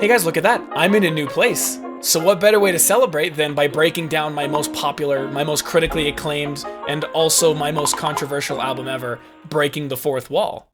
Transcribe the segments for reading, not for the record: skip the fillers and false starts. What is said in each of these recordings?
Hey guys, look at that. I'm in a new place. So what better way to celebrate than by breaking down my most popular, my most critically acclaimed, and also my most controversial album ever, Breaking the Fourth Wall.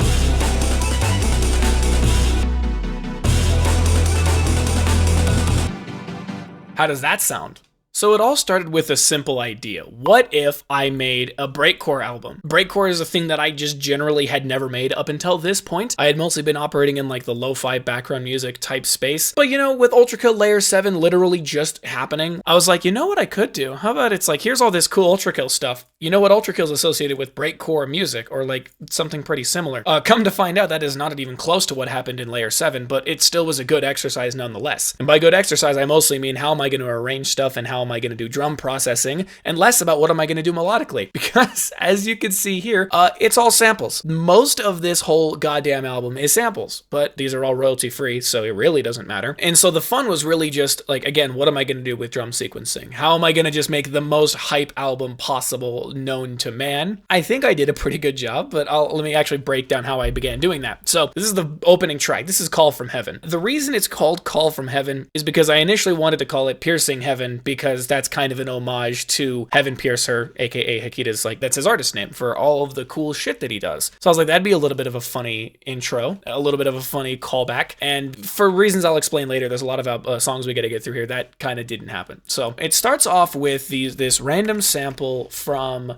How does that sound? So it all started with a simple idea. What if I made a breakcore album? Breakcore is a thing that I just generally had never made up until this point. I had mostly been operating in like the lo-fi background music type space. But you know, with Ultrakill Layer 7 literally just happening, I was like, you know what I could do? How about it's like, here's all this cool Ultrakill stuff. You know what Ultrakill is associated with breakcore music or like something pretty similar. Come to find out that is not even close to what happened in Layer 7, but it still was a good exercise nonetheless. And by good exercise, I mostly mean how am I going to arrange stuff and how am I going to do drum processing, and less about what am I going to do melodically, because as you can see here, it's all samples. Most of this whole goddamn album is samples, but these are all royalty free, so it really doesn't matter. And so the fun was really just like, again, what am I going to do with drum sequencing? How am I going to just make the most hype album possible known to man? I think I did a pretty good job, but let me actually break down how I began doing that. So this is the opening track. This is Call from Heaven. The reason it's called Call from Heaven is because I initially wanted to call it Piercing Heaven, because that's kind of an homage to Heaven Piercer, aka Hakita's, like, that's his artist name for all of the cool shit that he does. So I was like, that'd be a little bit of a funny intro, a little bit of a funny callback, and for reasons I'll explain later, there's a lot of songs we gotta get through here that kind of didn't happen. So it starts off with this random sample from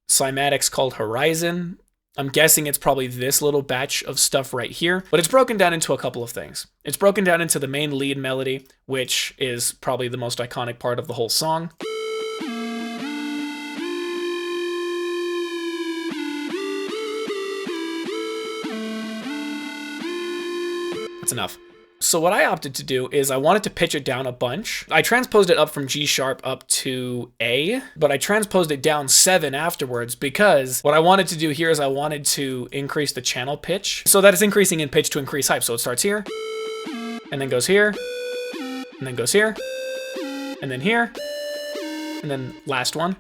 Cymatics called Horizon. I'm guessing it's probably this little batch of stuff right here, but it's broken down into a couple of things. It's broken down into the main lead melody, which is probably the most iconic part of the whole song. That's enough. So what I opted to do is I wanted to pitch it down a bunch. I transposed it up from G sharp up to A, but I transposed it down 7 afterwards because what I wanted to do here is I wanted to increase the channel pitch so that it's increasing in pitch to increase hype. So it starts here, and then goes here, and then goes here, and then here, and then last one.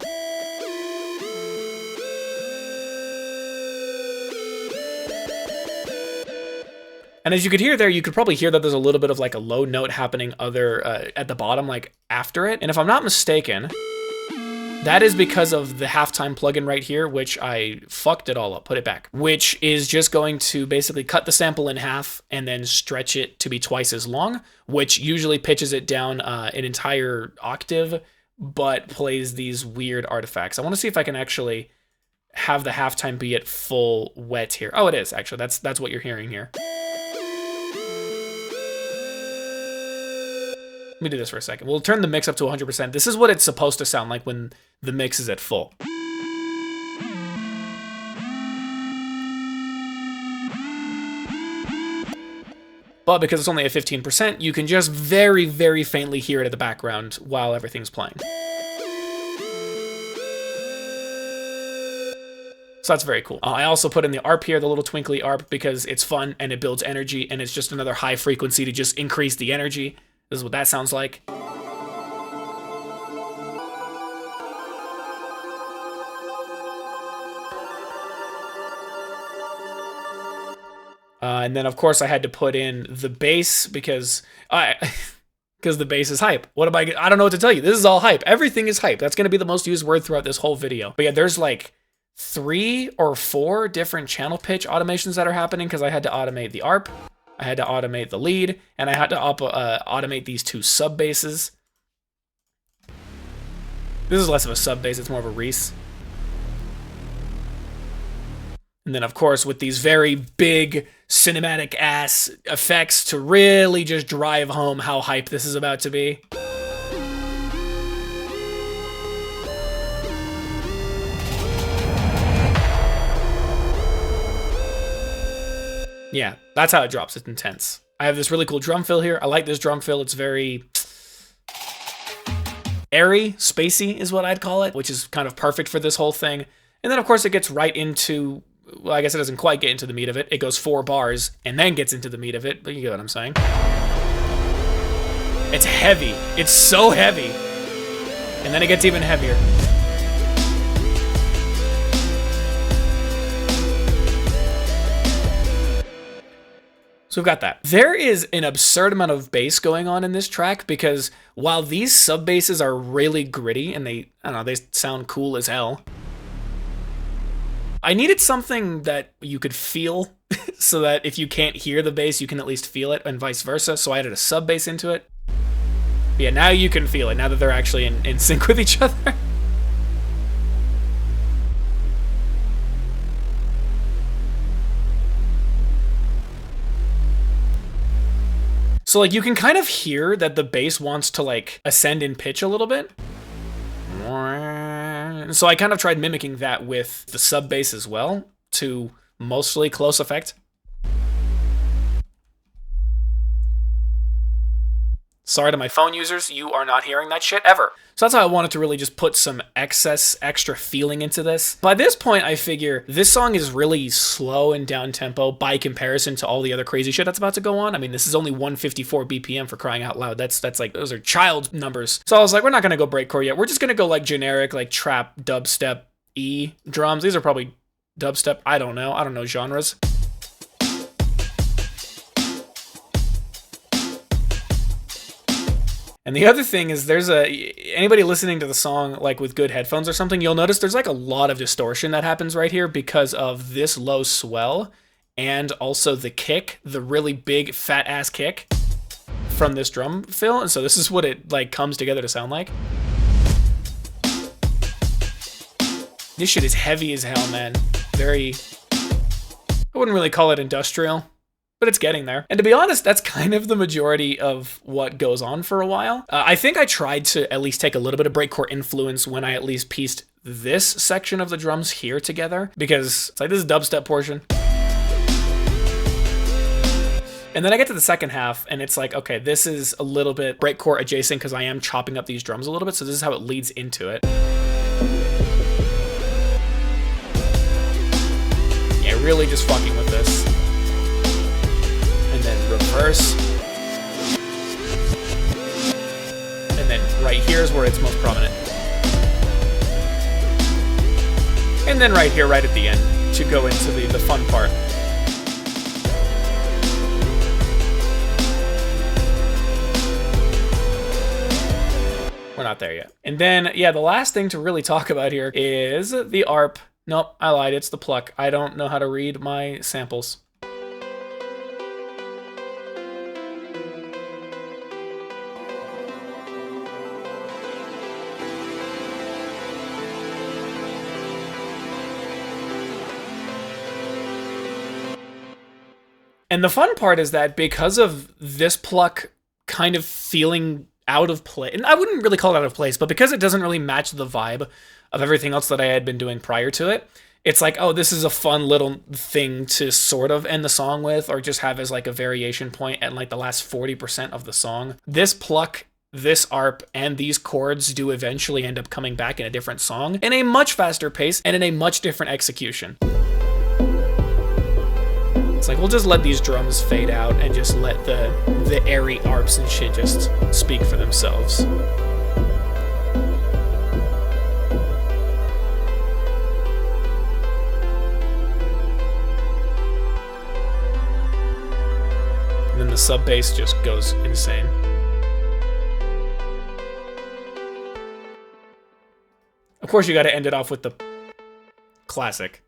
And as you could hear there, you could probably hear that there's a little bit of like a low note happening at the bottom, like after it. And if I'm not mistaken, that is because of the halftime plugin right here, which I fucked it all up, put it back, which is just going to basically cut the sample in half and then stretch it to be twice as long, which usually pitches it down an entire octave, but plays these weird artifacts. I want to see if I can actually have the halftime be at full wet here. Oh, it is actually. That's what you're hearing here. Let me do this for a second. We'll turn the mix up to 100%. This is what it's supposed to sound like when the mix is at full. But because it's only at 15%, you can just very, very faintly hear it in the background while everything's playing. So that's very cool. I also put in the ARP here, the little twinkly ARP, because it's fun and it builds energy and it's just another high frequency to just increase the energy. This is what that sounds like. And then of course I had to put in the bass because the bass is hype. I don't know what to tell you. This is all hype. Everything is hype. That's going to be the most used word throughout this whole video. But yeah, there's like 3 or 4 different channel pitch automations that are happening because I had to automate the ARP. I had to automate the lead, and I had to automate these 2 sub basses. This is less of a sub bass, it's more of a Reese. And then, of course, with these very big cinematic ass effects to really just drive home how hype this is about to be. Yeah, that's how it drops. It's intense. I have this really cool drum fill here. I like this drum fill. It's very airy, spacey is what I'd call it, which is kind of perfect for this whole thing. And then, of course, it gets right into, well, I guess it doesn't quite get into the meat of it. It goes 4 bars and then gets into the meat of it, but you get what I'm saying. It's heavy. It's so heavy. And then it gets even heavier. So So we've got that. There is an absurd amount of bass going on in this track because while these sub basses are really gritty and they sound cool as hell, I needed something that you could feel so that if you can't hear the bass, you can at least feel it, and vice versa. So I added a sub bass into it. Yeah, now you can feel it, now that they're actually in sync with each other. So like you can kind of hear that the bass wants to like ascend in pitch a little bit. So I kind of tried mimicking that with the sub bass as well to mostly close effect. Sorry to my phone users, you are not hearing that shit ever. So that's how I wanted to really just put some extra feeling into this. By this point, I figure this song is really slow and down-tempo by comparison to all the other crazy shit that's about to go on. I mean, this is only 154 BPM for crying out loud. That's like, those are child numbers. So I was like, we're not gonna go breakcore yet. We're just gonna go like generic, like trap, dubstep, E drums. These are probably dubstep. I don't know genres. And the other thing is anybody listening to the song like with good headphones or something, you'll notice there's like a lot of distortion that happens right here because of this low swell and also the kick, the really big fat ass kick from this drum fill. And so this is what it like comes together to sound like. This shit is heavy as hell, man. I wouldn't really call it industrial, but it's getting there. And to be honest, that's kind of the majority of what goes on for a while. I think I tried to at least take a little bit of breakcore influence when I at least pieced this section of the drums here together, because it's like this is dubstep portion. And then I get to the second half and it's like, okay, this is a little bit breakcore adjacent because I am chopping up these drums a little bit. So this is how it leads into it. Yeah, really just fucking with this. And then reverse. And then right here is where it's most prominent. And then right here, right at the end, to go into the fun part. We're not there yet. And then, yeah, the last thing to really talk about here is the ARP. Nope, I lied, it's the pluck. I don't know how to read my samples. And the fun part is that because of this pluck kind of feeling out of place, and I wouldn't really call it out of place, but because it doesn't really match the vibe of everything else that I had been doing prior to it, it's like, oh, this is a fun little thing to sort of end the song with, or just have as like a variation point at like the last 40% of the song. This pluck, this ARP, and these chords do eventually end up coming back in a different song in a much faster pace and in a much different execution. It's like, we'll just let these drums fade out and just let the airy ARPs and shit just speak for themselves. And then the sub bass just goes insane. Of course, you got to end it off with the classic.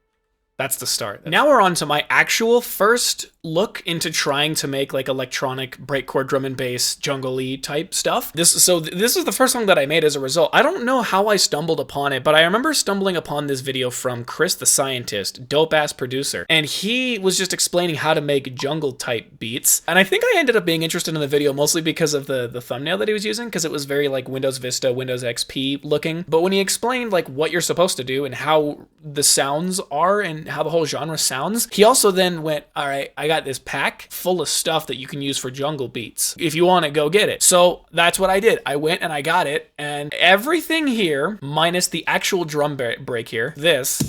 That's the start. Now we're on to my actual first look into trying to make like electronic breakcore drum and bass jungle-y type stuff. This is the first song that I made as a result. I don't know how I stumbled upon it, but I remember stumbling upon this video from Chris the Scientist, dope-ass producer, and he was just explaining how to make jungle type beats. And I think I ended up being interested in the video mostly because of the thumbnail that he was using, because it was very like Windows Vista, Windows XP looking. But when he explained like what you're supposed to do and how the sounds are and how the whole genre sounds, he also then went, all right, I got this pack full of stuff that you can use for jungle beats. If you want it, go get it. So that's what I did. I went and I got it, and everything here, minus the actual drum break here, this.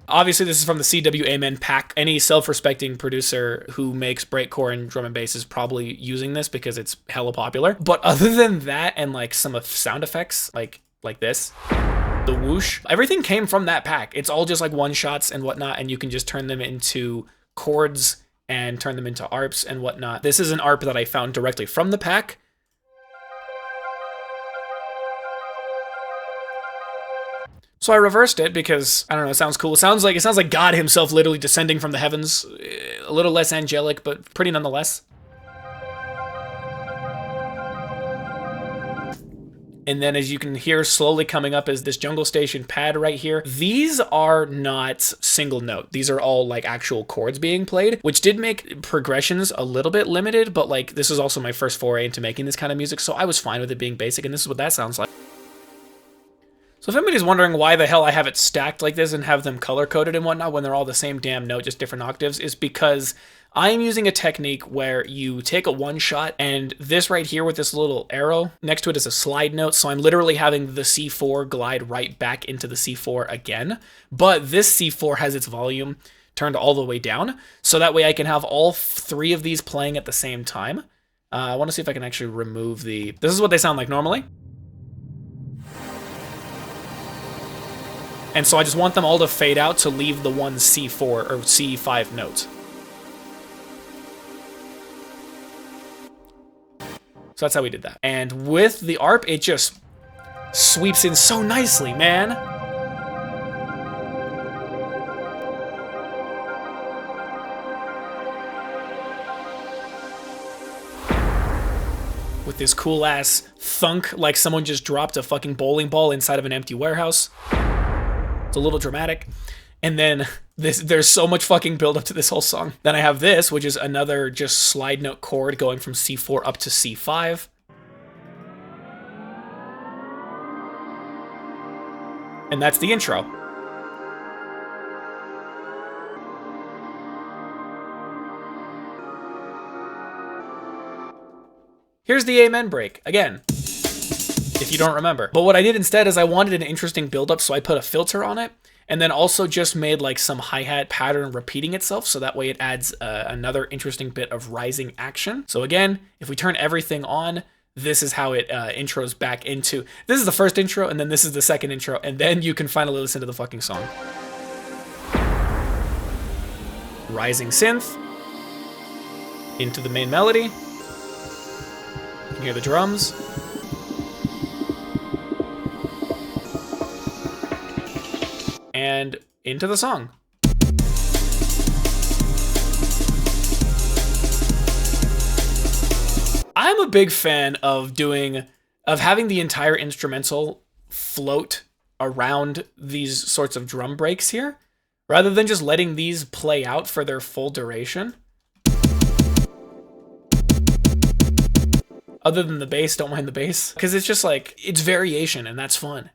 Obviously, this is from the CW Amen pack. Any self-respecting producer who makes breakcore and drum and bass is probably using this because it's hella popular. But other than that, and like some of sound effects, like this, the whoosh, everything came from that pack. It's all just like one shots and whatnot, and you can just turn them into chords and turn them into ARPs and whatnot. This is an ARP that I found directly from the pack. So I reversed it because, I don't know, it sounds cool. It sounds like God himself literally descending from the heavens. A little less angelic, but pretty nonetheless. And then as you can hear slowly coming up is this jungle station pad right here. These are not single note. These are all like actual chords being played, which did make progressions a little bit limited, but like this is also my first foray into making this kind of music, so I was fine with it being basic, and this is what that sounds like. So if anybody's wondering why the hell I have it stacked like this and have them color-coded and whatnot when they're all the same damn note, just different octaves, is because I'm using a technique where you take a one shot, and this right here with this little arrow next to it is a slide note, so I'm literally having the C4 glide right back into the C4 again, but this C4 has its volume turned all the way down, so that way I can have all three of these playing at the same time. I want to see if I can actually remove the... This is what they sound like normally. And so I just want them all to fade out to leave the one C4 or C5 note. So that's how we did that. And with the ARP, it just sweeps in so nicely, man. With this cool ass thunk, like someone just dropped a fucking bowling ball inside of an empty warehouse. It's a little dramatic. And then there's so much fucking build up to this whole song. Then I have this, which is another just slide note chord going from C4 up to C5. And that's the intro. Here's the amen break, again, if you don't remember. But what I did instead is I wanted an interesting build-up, so I put a filter on it, and then also just made like some hi-hat pattern repeating itself, so that way it adds another interesting bit of rising action. So again, if we turn everything on, this is how it intros back into... This is the first intro, and then this is the second intro, and then you can finally listen to the fucking song. Rising synth into the main melody. You can hear the drums. And into the song. I'm a big fan of having the entire instrumental float around these sorts of drum breaks here, rather than just letting these play out for their full duration. Other than the bass, don't mind the bass, because it's just like, it's variation, and that's fun.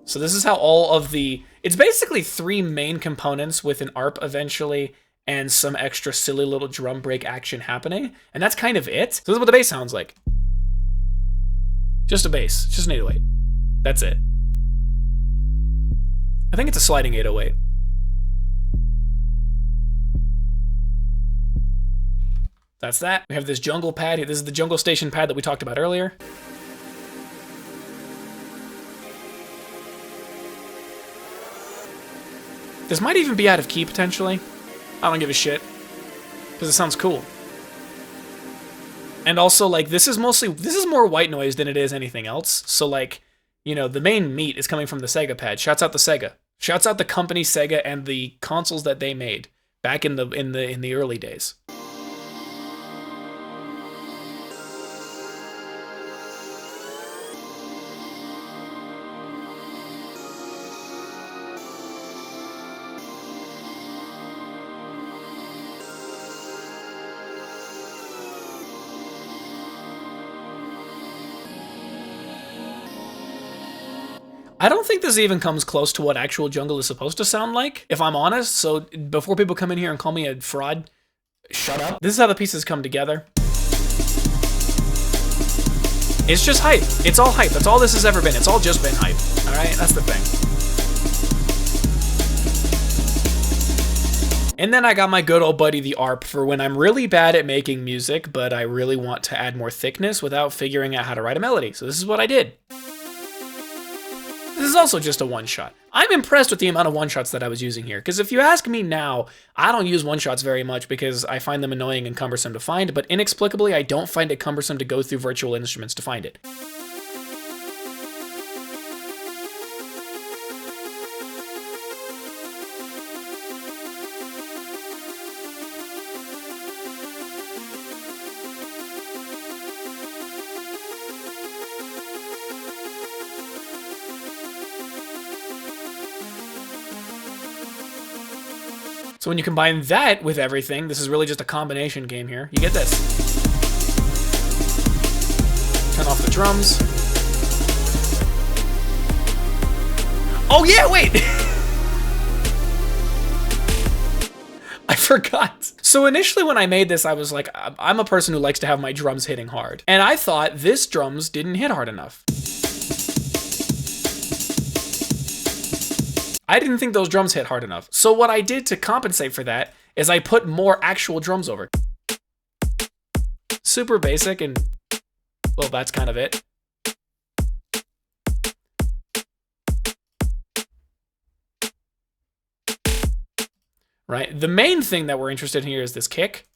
So this is how all of the... It's basically three main components with an ARP eventually, and some extra silly little drum break action happening, and that's kind of it. So this is what the bass sounds like. Just a bass, just an 808. That's it. I think it's a sliding 808. That's that. We have this jungle pad here. This is the jungle station pad that we talked about earlier. This might even be out of key potentially. I don't give a shit, because it sounds cool. And also, like, this is more white noise than it is anything else. So, like, you know, the main meat is coming from the Sega pad. Shouts out the Sega. Shouts out the company Sega and the consoles that they made back in the early days. I don't think this even comes close to what actual jungle is supposed to sound like, if I'm honest. So before people come in here and call me a fraud, shut up. This is how the pieces come together. It's just hype. It's all hype. That's all this has ever been. It's all just been hype. All right, that's the thing. And then I got my good old buddy, the ARP, for when I'm really bad at making music, but I really want to add more thickness without figuring out how to write a melody. So this is what I did. This is also just a one-shot. I'm impressed with the amount of one-shots that I was using here, because if you ask me now, I don't use one-shots very much because I find them annoying and cumbersome to find, but inexplicably, I don't find it cumbersome to go through virtual instruments to find it. So when you combine that with everything, this is really just a combination game here. You get this. Turn off the drums. Oh yeah, wait! I forgot. So initially when I made this, I was like, I'm a person who likes to have my drums hitting hard. And I thought this drums didn't hit hard enough. I didn't think those drums hit hard enough. So what I did to compensate for that is I put more actual drums over. Super basic and, well, that's kind of it. Right? The main thing that we're interested in here is this kick,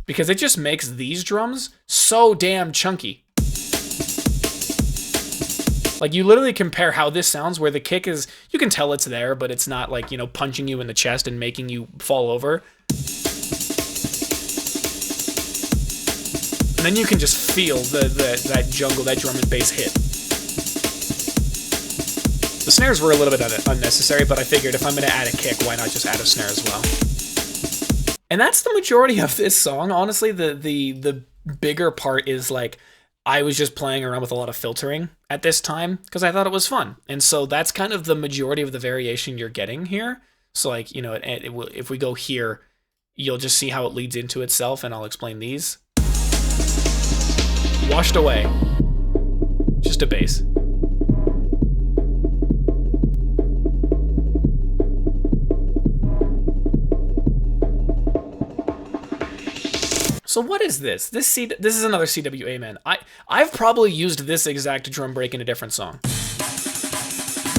because it just makes these drums so damn chunky. Like, you literally compare how this sounds, where the kick is, you can tell it's there, but it's not like, you know, punching you in the chest and making you fall over. And then you can just feel that jungle, that drum and bass hit. The snares were a little bit unnecessary, but I figured if I'm going to add a kick, why not just add a snare as well? And that's the majority of this song. Honestly, the bigger part is like, I was just playing around with a lot of filtering at this time because I thought it was fun. And so that's kind of the majority of the variation you're getting here. So like, you know, if we go here, you'll just see how it leads into itself, and I'll explain these. Washed away. Just a bass. So what is this? This is another CWA man. I've probably used this exact drum break in a different song.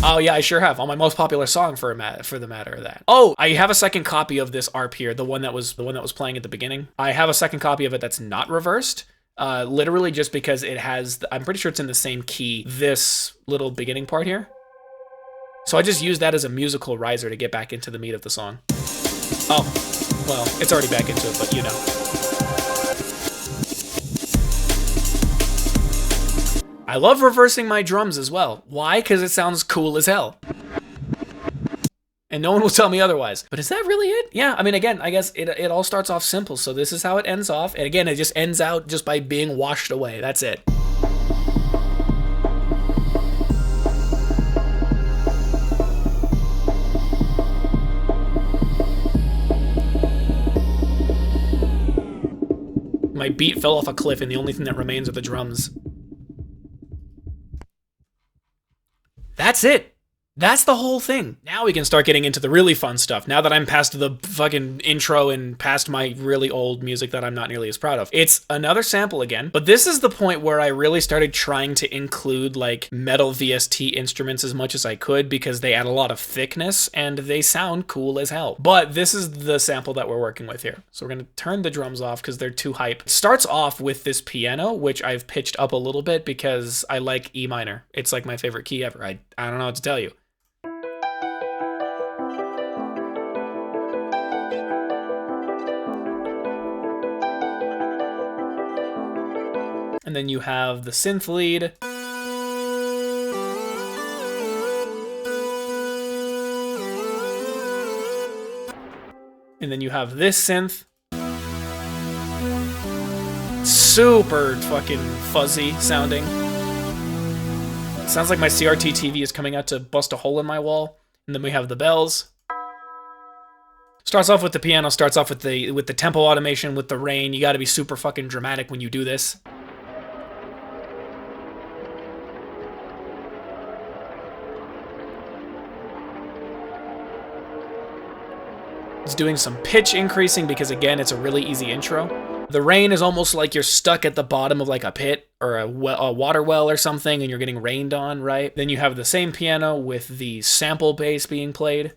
Oh yeah, I sure have, on my most popular song for the matter of that. Oh, I have a second copy of this ARP here, the one that was playing at the beginning. I have a second copy of it that's not reversed. Literally just because it has, I'm pretty sure it's in the same key, this little beginning part here. So I just used that as a musical riser to get back into the meat of the song. Oh, well, it's already back into it, but you know. I love reversing my drums as well. Why? Because it sounds cool as hell. And no one will tell me otherwise. But is that really it? Yeah, I mean, again, I guess it all starts off simple. So this is how it ends off. And again, it just ends out just by being washed away. That's it. My beat fell off a cliff and the only thing that remains are the drums. That's it. That's the whole thing. Now we can start getting into the really fun stuff. Now that I'm past the fucking intro and past my really old music that I'm not nearly as proud of. It's another sample again, but this is the point where I really started trying to include like metal VST instruments as much as I could because they add a lot of thickness and they sound cool as hell. But this is the sample that we're working with here. So we're gonna turn the drums off because they're too hype. It starts off with this piano, which I've pitched up a little bit because I like E minor. It's like my favorite key ever. I don't know what to tell you. And then you have the synth lead. And then you have this synth. Super fucking fuzzy sounding. It sounds like my CRT TV is coming out to bust a hole in my wall. And then we have the bells. Starts off with the piano, starts off with the tempo automation, with the rain. You gotta be super fucking dramatic when you do this. It's doing some pitch increasing because, again, it's a really easy intro. The rain is almost like you're stuck at the bottom of like a pit or a water well or something and you're getting rained on, right? Then you have the same piano with the sample bass being played.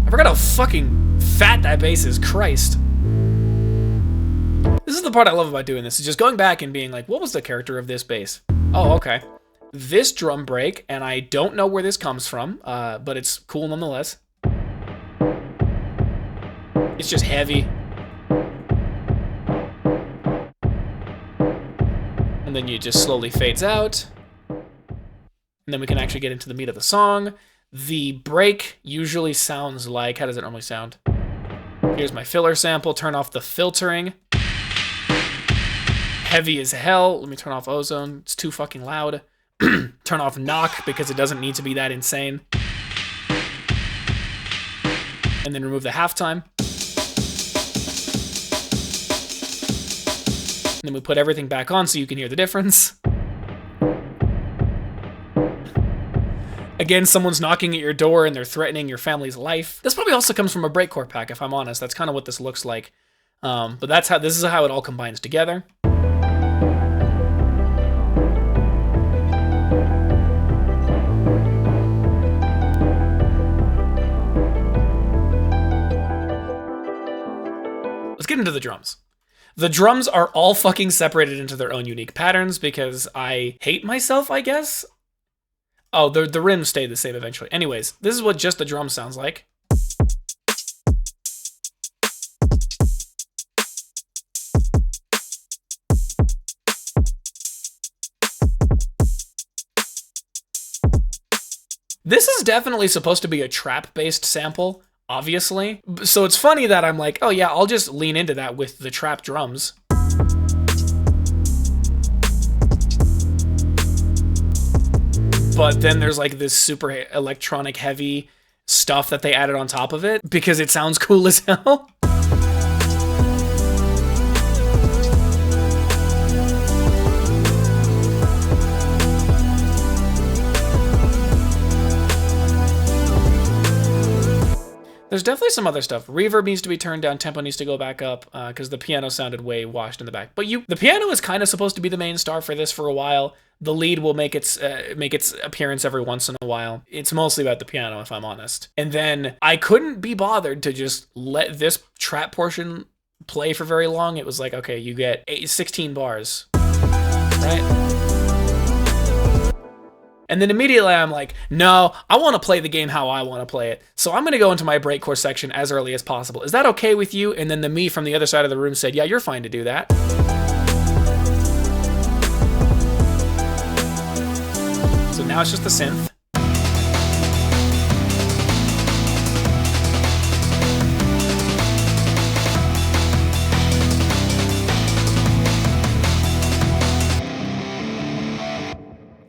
I forgot how fucking fat that bass is, Christ. This is the part I love about doing this, is just going back and being like, what was the character of this bass? Oh, okay. This drum break, and I don't know where this comes from, but it's cool nonetheless. It's just heavy. And then it just slowly fades out. And then we can actually get into the meat of the song. The break usually sounds like, how does it normally sound? Here's my filler sample, turn off the filtering. Heavy as hell. Let me turn off ozone, it's too fucking loud. Turn off knock because it doesn't need to be that insane. And then remove the halftime. And then we put everything back on so you can hear the difference. Again, someone's knocking at your door and they're threatening your family's life. This probably also comes from a breakcore pack, if I'm honest. That's kind of what this looks like. But this is how it all combines together. Let's get into the drums. The drums are all fucking separated into their own unique patterns because I hate myself, I guess. Oh, the rims stay the same eventually. Anyways, this is what just the drum sounds like. This is definitely supposed to be a trap-based sample, obviously. So it's funny that I'm like, oh yeah, I'll just lean into that with the trap drums. But then there's like this super electronic heavy stuff that they added on top of it because it sounds cool as hell. There's definitely some other stuff. Reverb needs to be turned down, tempo needs to go back up, because the piano sounded way washed in the back. But the piano is kind of supposed to be the main star for this for a while. The lead will make its appearance every once in a while. It's mostly about the piano, if I'm honest. And then I couldn't be bothered to just let this trap portion play for very long. It was like, okay, you get 16 bars, right? And then immediately I'm like, no, I want to play the game how I want to play it. So I'm going to go into my breakcore section as early as possible. Is that okay with you? And then the me from the other side of the room said, yeah, you're fine to do that. So now it's just the synth.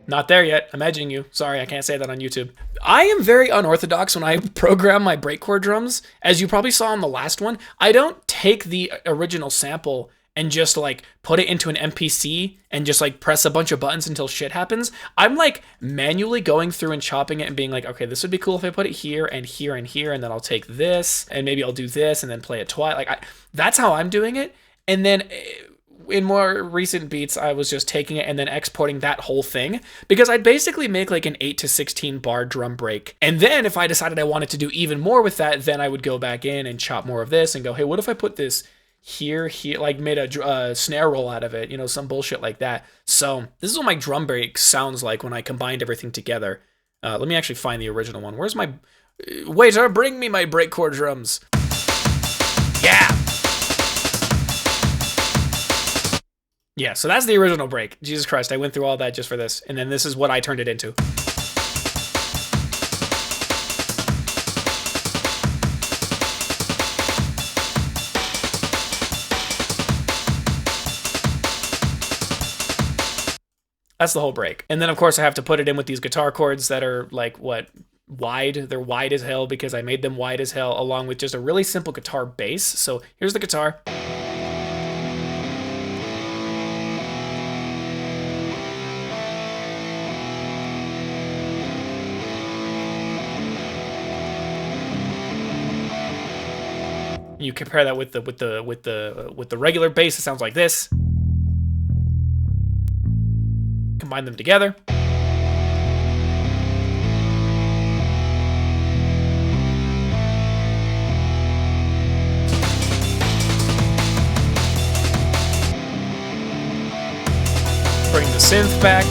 Not there yet. I'm edging you. Sorry, I can't say that on YouTube. I am very unorthodox when I program my breakcore drums. As you probably saw on the last one, I don't take the original sample and just like put it into an MPC and just like press a bunch of buttons until shit happens. I'm like manually going through and chopping it and being like, okay, this would be cool if I put it here and here and here, and then I'll take this and maybe I'll do this and then play it twice. Like that's how I'm doing it. And then in more recent beats, I was just taking it and then exporting that whole thing because I'd basically make like an 8 to 16 bar drum break. And then if I decided I wanted to do even more with that, then I would go back in and chop more of this and go, hey, what if I put this here, like made a snare roll out of it, you know, some bullshit like that. So this is what my drum break sounds like when I combined everything together. Let me actually find the original one. Where's my... Waiter, bring me my breakcore drums. Yeah! Yeah, so that's the original break. Jesus Christ, I went through all that just for this. And then this is what I turned it into. That's the whole break. And then, of course, I have to put it in with these guitar chords that are, like, what, wide? They're wide as hell because I made them wide as hell, along with just a really simple guitar bass. So here's the guitar. You you compare that with the regular bass, it sounds like this. Combine them together. Bring the synth back.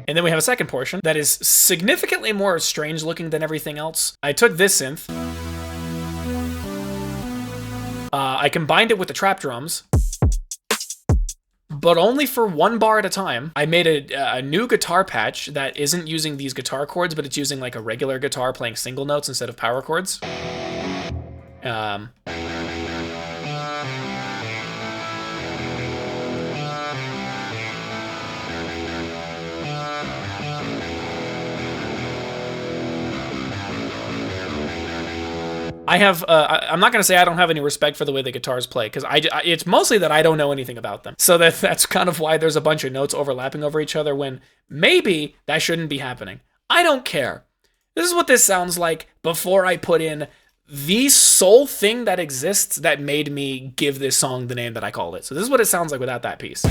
And then we have a second portion that is significantly more strange looking than everything else. I took this synth. I combined it with the trap drums, but only for 1 bar at a time. I made a new guitar patch that isn't using these guitar chords, but it's using like a regular guitar playing single notes instead of power chords. I have, I'm not going to say I don't have any respect for the way the guitars play, because it's mostly that I don't know anything about them. So that's kind of why there's a bunch of notes overlapping over each other when maybe that shouldn't be happening. I don't care. This is what this sounds like before I put in the sole thing that exists that made me give this song the name that I called it. So this is what it sounds like without that piece.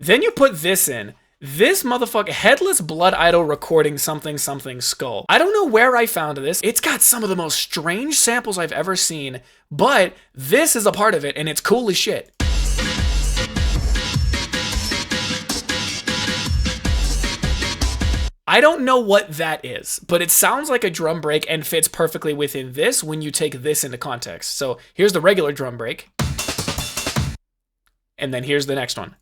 Then you put this in. This motherfucker, Headless Blood Idol recording something something skull. I don't know where I found this. It's got some of the most strange samples I've ever seen, but this is a part of it, and it's cool as shit. I don't know what that is, but it sounds like a drum break and fits perfectly within this when you take this into context. So here's the regular drum break. And then here's the next one.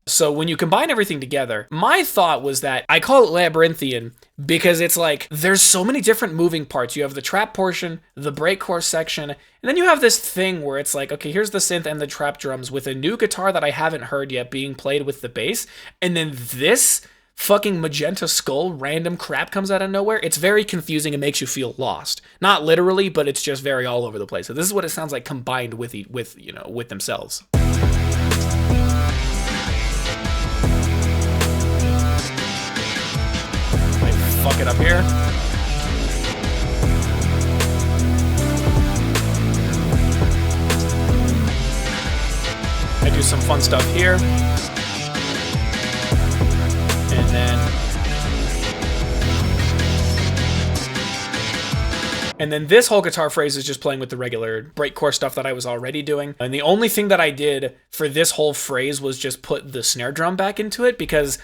So when you combine everything together, my thought was that I call it Labrynthian because it's like there's so many different moving parts. You have the trap portion, the breakcore section, and then you have this thing where it's like, okay, here's the synth and the trap drums with a new guitar that I haven't heard yet being played with the bass, and then this fucking magenta skull random crap comes out of nowhere. It's very confusing and makes you feel lost. Not literally, but it's just very all over the place. So this is what it sounds like combined with themselves. Fuck it up here. I do some fun stuff here. And then this whole guitar phrase is just playing with the regular breakcore stuff that I was already doing. And the only thing that I did for this whole phrase was just put the snare drum back into it because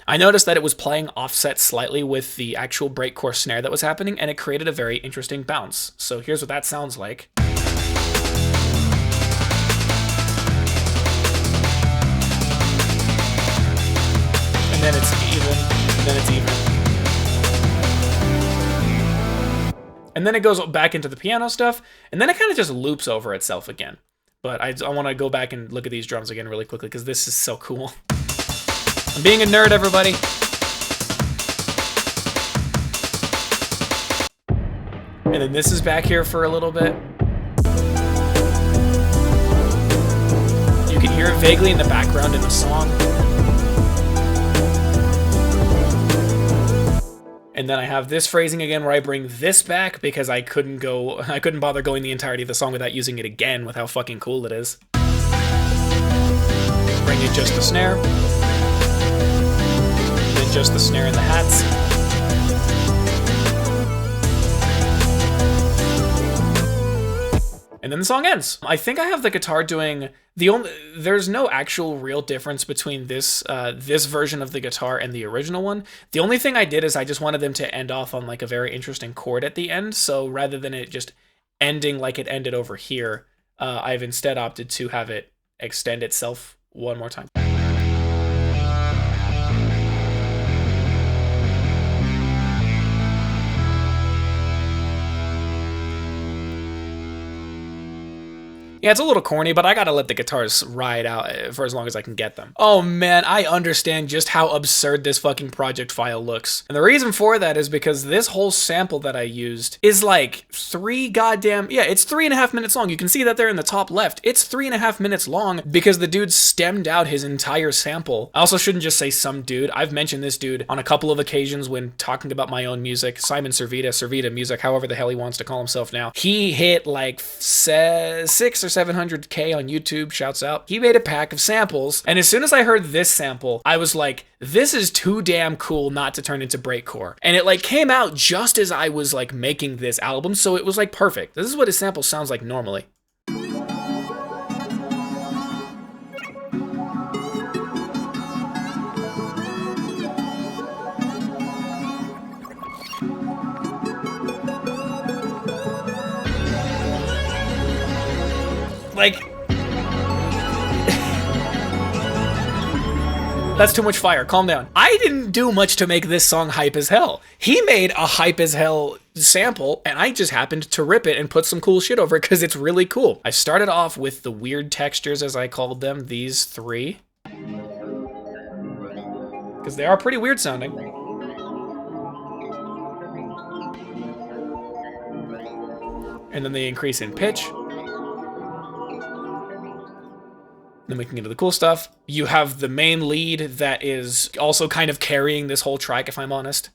I noticed that it was playing offset slightly with the actual breakcore snare that was happening, and it created a very interesting bounce. So here's what that sounds like. And then it's even, and then it's even. And then it goes back into the piano stuff, and then it kind of just loops over itself again. But I want to go back and look at these drums again really quickly, because this is so cool. I'm being a nerd, everybody. And then this is back here for a little bit. You can hear it vaguely in the background in the song. And then I have this phrasing again where I bring this back because I couldn't bother going the entirety of the song without using it again with how fucking cool it is. Bring in just the snare. Just the snare and the hats. And then the song ends. I think I have the guitar doing there's no actual real difference between this version of the guitar and the original one. The only thing I did is I just wanted them to end off on like a very interesting chord at the end. So rather than it just ending like it ended over here, I've instead opted to have it extend itself one more time. Yeah, it's a little corny, but I gotta let the guitars ride out for as long as I can get them. Oh man, I understand just how absurd this fucking project file looks. And the reason for that is because this whole sample that I used is like it's 3.5 minutes long. You can see that there in the top left. It's 3.5 minutes long because the dude stemmed out his entire sample. I also shouldn't just say some dude. I've mentioned this dude on a couple of occasions when talking about my own music. Simon Servita Music, however the hell he wants to call himself now. He hit like 600 or 700K on YouTube, shouts out. He made a pack of samples, and as soon as I heard this sample, I was like, this is too damn cool not to turn into breakcore. And it like came out just as I was like making this album, so it was like perfect. This is what his sample sounds like normally. Like, that's too much fire. Calm down. I didn't do much to make this song hype as hell. He made a hype as hell sample, and I just happened to rip it and put some cool shit over it because it's really cool. I started off with the weird textures, as I called them, these three, because they are pretty weird sounding. And then they increase in pitch. Then we can get into the cool stuff. You have the main lead that is also kind of carrying this whole track, if I'm honest.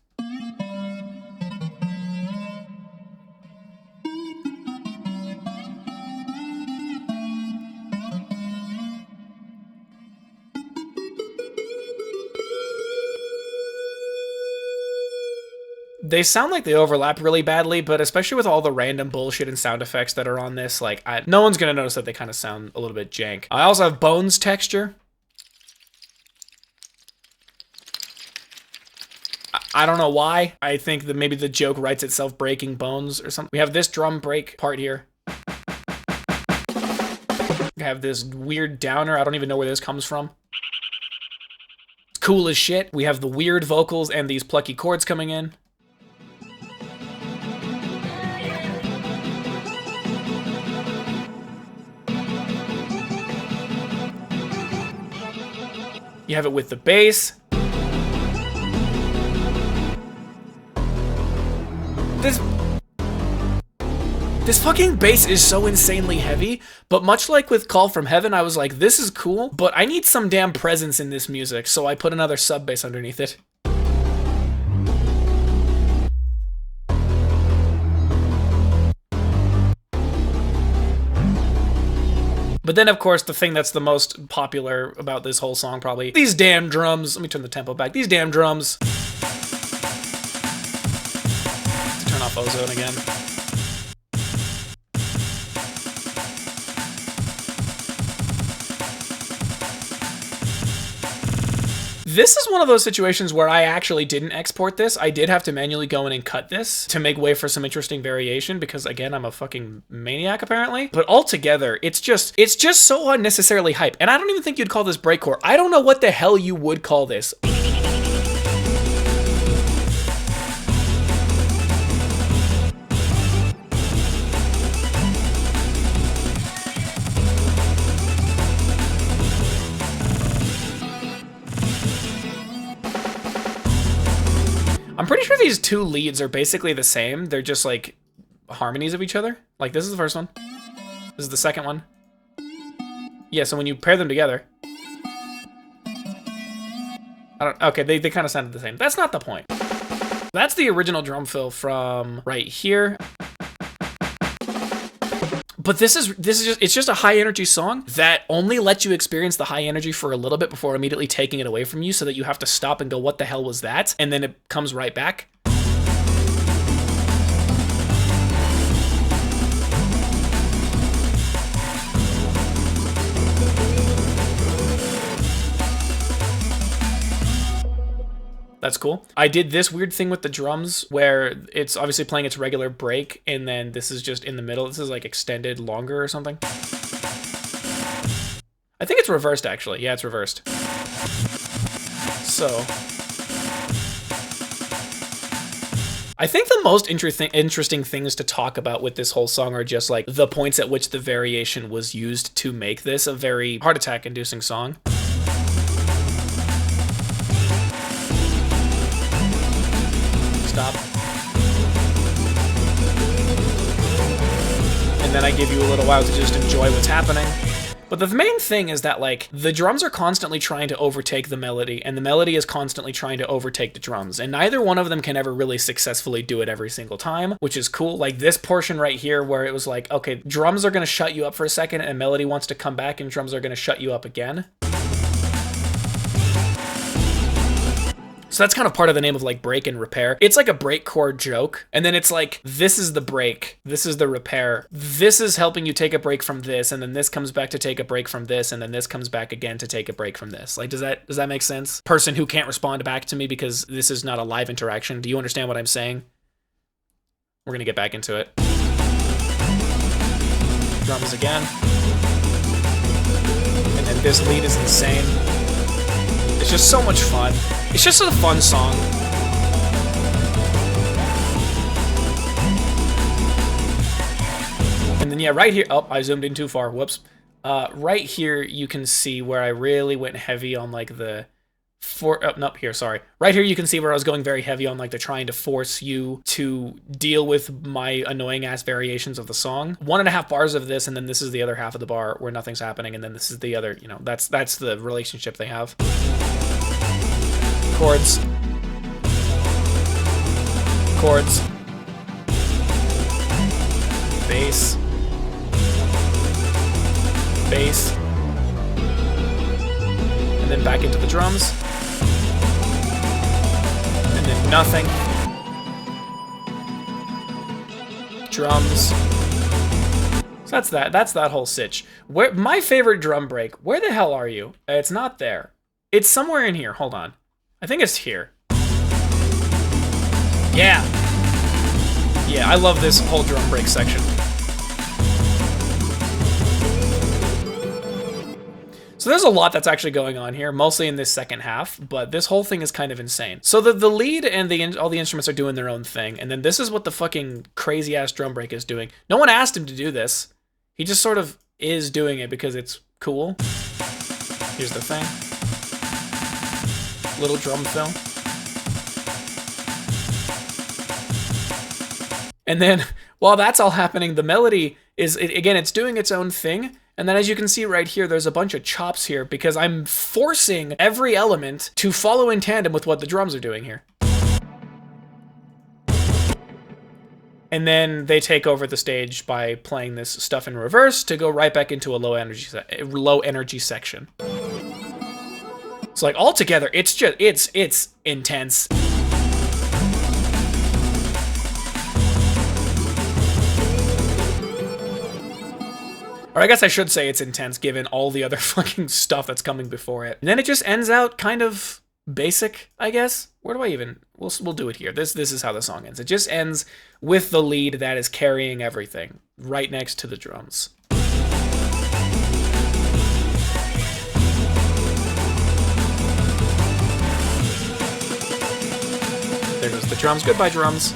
They sound like they overlap really badly, but especially with all the random bullshit and sound effects that are on this, like, no one's gonna notice that they kind of sound a little bit jank. I also have Bones texture. I don't know why. I think that maybe the joke writes itself breaking bones or something. We have this drum break part here. We have this weird downer. I don't even know where this comes from. It's cool as shit. We have the weird vocals and these plucky chords coming in. You have it with the bass. This fucking bass is so insanely heavy, but much like with Call from Heaven, I was like, this is cool, but I need some damn presence in this music, so I put another sub bass underneath it. But then, of course, the thing that's the most popular about this whole song, probably, these damn drums. Let me turn the tempo back. These damn drums. Turn off Ozone again. This is one of those situations where I actually didn't export this. I did have to manually go in and cut this to make way for some interesting variation because, again, I'm a fucking maniac apparently. But altogether, it's just so unnecessarily hype. And I don't even think you'd call this breakcore. I don't know what the hell you would call this. I'm pretty sure these two leads are basically the same. They're just like harmonies of each other. Like this is the first one. This is the second one. Yeah, so when you pair them together. Okay, they kind of sounded the same. That's not the point. That's the original drum fill from right here. But this is just a high energy song that only lets you experience the high energy for a little bit before immediately taking it away from you so that you have to stop and go, what the hell was that? And then it comes right back. That's cool. I did this weird thing with the drums where it's obviously playing its regular break and then this is just in the middle. This is like extended longer or something. I think it's reversed actually. Yeah, it's reversed. So I think the most interesting things to talk about with this whole song are just like the points at which the variation was used to make this a very heart attack inducing song. Stop. And then I give you a little while to just enjoy what's happening. But the main thing is that, like, the drums are constantly trying to overtake the melody, and the melody is constantly trying to overtake the drums, and neither one of them can ever really successfully do it every single time, which is cool. Like, this portion right here where it was like, okay, drums are gonna shut you up for a second, and melody wants to come back, and drums are gonna shut you up again. So that's kind of part of the name of like break and repair. It's like a break chord joke. And then it's like, this is the break. This is the repair. This is helping you take a break from this. And then this comes back to take a break from this. And then this comes back again to take a break from this. Like, does that make sense? Person who can't respond back to me because this is not a live interaction. Do you understand what I'm saying? We're gonna get back into it. Drums again. And then this lead is insane. It's just so much fun. It's just a fun song. And then, yeah, right here, oh, I zoomed in too far, whoops. Right here, you can see where I really went heavy on like the, here, sorry. Right here, you can see where I was going very heavy on like the trying to force you to deal with my annoying ass variations of the song. 1.5 bars of this, and then this is the other half of the bar where nothing's happening, and then this is the other, you know, that's the relationship they have. Chords. Chords. Bass. Bass. And then back into the drums. And then nothing. Drums. So that's that whole sitch. Where my favorite drum break, where the hell are you? It's not there. It's somewhere in here. Hold on. I think it's here. Yeah. Yeah, I love this whole drum break section. So there's a lot that's actually going on here, mostly in this second half, but this whole thing is kind of insane. So the lead and all the instruments are doing their own thing, and then this is what the fucking crazy-ass drum break is doing. No one asked him to do this. He just sort of is doing it because it's cool. Here's the thing. Little drum fill. And then while that's all happening, the melody is, again, it's doing its own thing. And then as you can see right here, there's a bunch of chops here because I'm forcing every element to follow in tandem with what the drums are doing here. And then they take over the stage by playing this stuff in reverse to go right back into a low energy section. So like all together, it's just, it's intense. Or I guess I should say it's intense given all the other fucking stuff that's coming before it. And then it just ends out kind of basic, I guess. Where do I even, we'll do it here. This is how the song ends. It just ends with the lead that is carrying everything right next to the drums. There goes the drums. Goodbye, drums.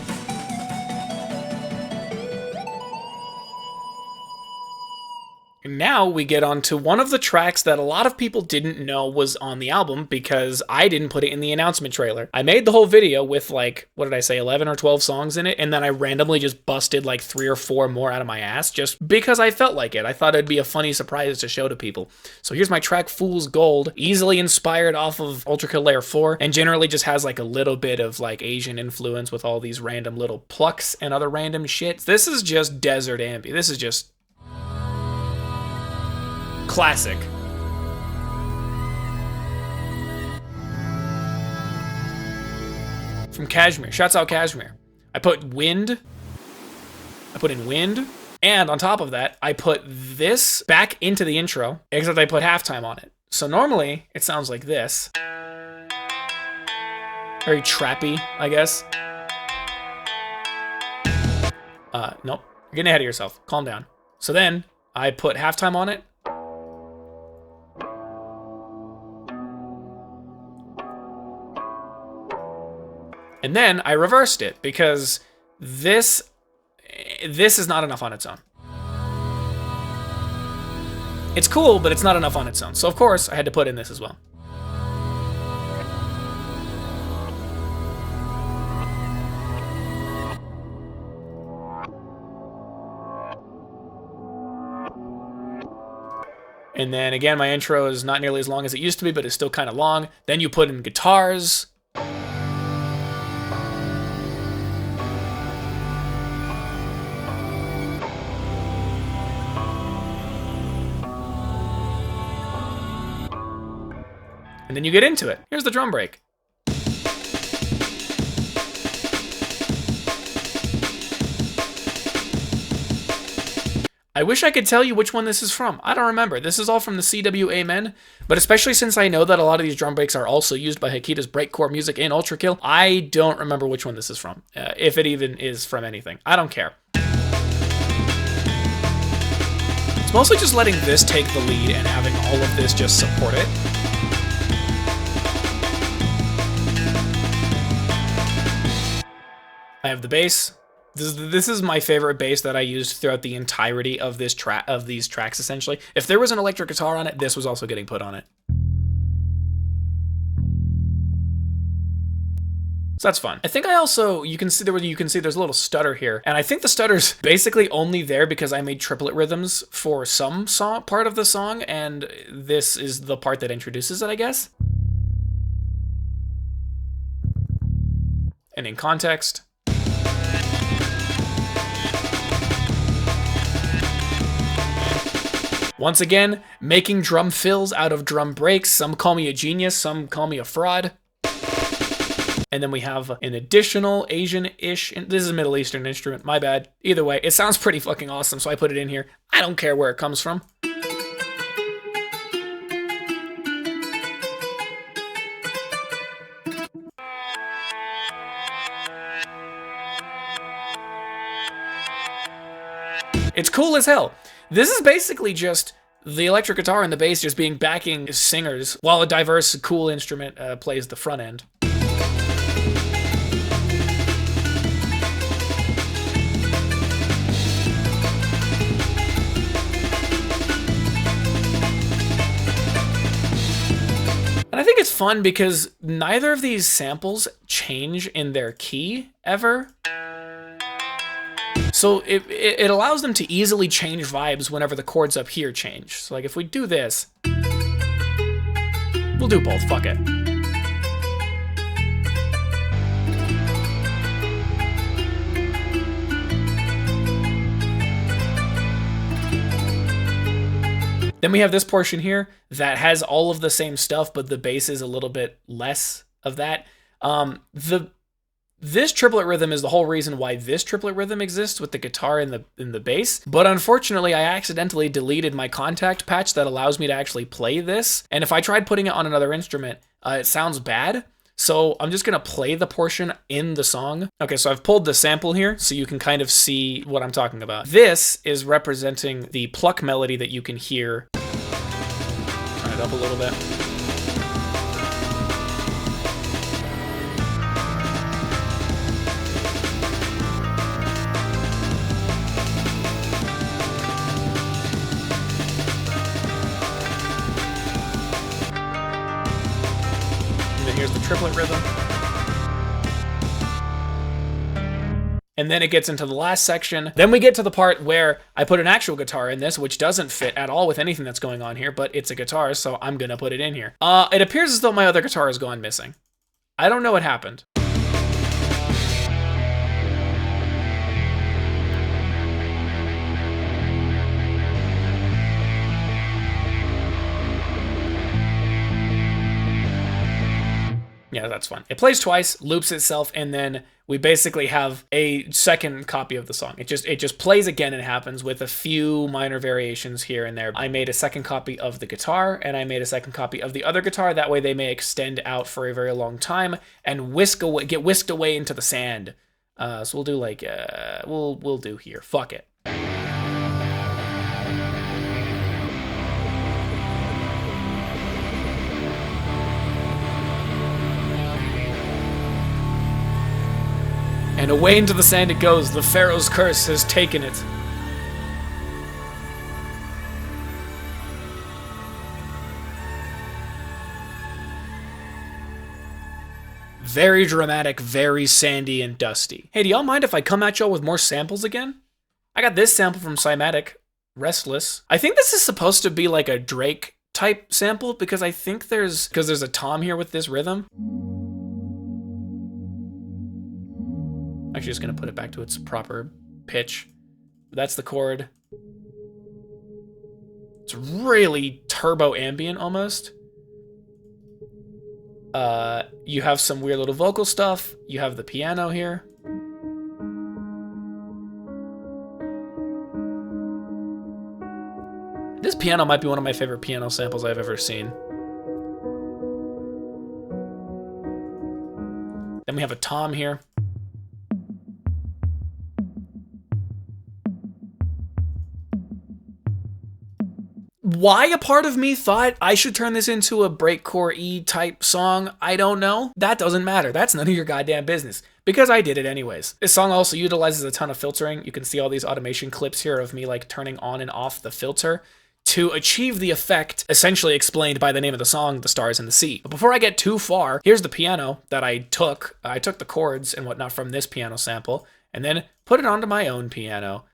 And now we get on to one of the tracks that a lot of people didn't know was on the album because I didn't put it in the announcement trailer. I made the whole video with like, what did I say, 11 or 12 songs in it, and then I randomly just busted like 3 or 4 more out of my ass just because I felt like it. I thought it'd be a funny surprise to show to people. So here's my track, Fool's Gold, easily inspired off of Ultrakill Layer 4, and generally just has like a little bit of like Asian influence with all these random little plucks and other random shit. This is just desert ambi. This is just classic. From Kashmir. Shouts out Kashmir. I put wind. I put in wind. And on top of that, I put this back into the intro, except I put halftime on it. So normally, it sounds like this. Very trappy, I guess. Nope. You're getting ahead of yourself. Calm down. So then, I put halftime on it. And then I reversed it because this is not enough on its own. It's cool, but it's not enough on its own. So of course, I had to put in this as well. And then again, my intro is not nearly as long as it used to be, but it's still kind of long. Then you put in guitars. And then you get into it. Here's the drum break. I wish I could tell you which one this is from. I don't remember. This is all from the CW Amen, but especially since I know that a lot of these drum breaks are also used by Hakita's breakcore music in Ultrakill, I don't remember which one this is from, if it even is from anything. I don't care. It's mostly just letting this take the lead and having all of this just support it. I have the bass. This is my favorite bass that I used throughout the entirety of these tracks, essentially. If there was an electric guitar on it, this was also getting put on it. So that's fun. I think I also, you can see there's a little stutter here, and I think the stutter's basically only there because I made triplet rhythms for some part of the song, and this is the part that introduces it, I guess. And in context. Once again, making drum fills out of drum breaks. Some call me a genius, some call me a fraud. And then we have an additional Asian-ish, this is a Middle Eastern instrument, my bad. Either way, it sounds pretty fucking awesome, so I put it in here. I don't care where it comes from. It's cool as hell. This is basically just the electric guitar and the bass just being backing singers, while a diverse, cool instrument plays the front end. And I think it's fun because neither of these samples change in their key ever. So it allows them to easily change vibes whenever the chords up here change. So like if we do this, we'll do both, fuck it. Then we have this portion here that has all of the same stuff, but the bass is a little bit less of that. This triplet rhythm is the whole reason why this triplet rhythm exists with the guitar and the bass. But unfortunately, I accidentally deleted my contact patch that allows me to actually play this. And if I tried putting it on another instrument, it sounds bad. So I'm just gonna play the portion in the song. Okay, so I've pulled the sample here so you can kind of see what I'm talking about. This is representing the pluck melody that you can hear. Turn it up a little bit. Here's the triplet rhythm. And then it gets into the last section. Then we get to the part where I put an actual guitar in this, which doesn't fit at all with anything that's going on here, but it's a guitar, so I'm gonna put it in here. It appears as though my other guitar has gone missing. I don't know what happened. Yeah, that's fun. It plays twice, loops itself, and then we basically have a second copy of the song. It just plays again and happens with a few minor variations here and there. I made a second copy of the guitar, and I made a second copy of the other guitar. That way they may extend out for a very long time and get whisked away into the sand. So we'll do like, we'll do here. Fuck it. And away into the sand it goes. The Pharaoh's curse has taken it. Very dramatic, very sandy and dusty. Hey, do y'all mind if I come at y'all with more samples again? I got this sample from Cymatic, Restless. I think this is supposed to be like a Drake type sample because I think there's a tom here with this rhythm. Actually, just gonna put it back to its proper pitch. That's the chord. It's really turbo ambient almost. You have some weird little vocal stuff. You have the piano here. This piano might be one of my favorite piano samples I've ever seen. Then we have a tom here. Why a part of me thought I should turn this into a breakcore E type song, I don't know. That doesn't matter. That's none of your goddamn business. Because I did it anyways. This song also utilizes a ton of filtering. You can see all these automation clips here of me like turning on and off the filter to achieve the effect essentially explained by the name of the song, The Stars in the Sea. But before I get too far, here's the piano that I took. I took the chords and whatnot from this piano sample and then put it onto my own piano.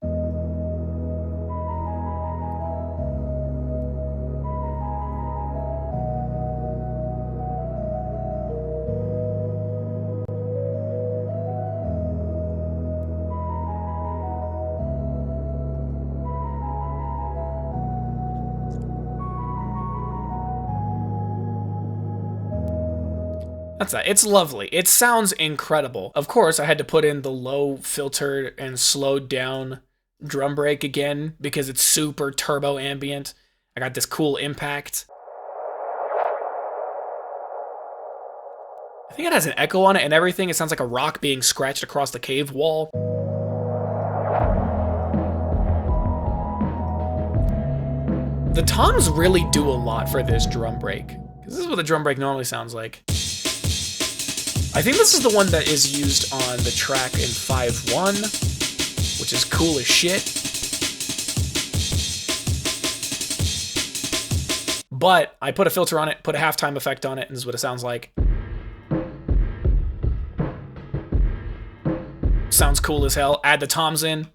That's that. It's lovely. It sounds incredible. Of course, I had to put in the low filtered and slowed down drum break again because it's super turbo ambient. I got this cool impact. I think it has an echo on it and everything. It sounds like a rock being scratched across the cave wall. The toms really do a lot for this drum break, because this is what the drum break normally sounds like. I think this is the one that is used on the track in 5-1, which is cool as shit. But I put a filter on it, put a halftime effect on it, and this is what it sounds like. Sounds cool as hell. Add the toms in.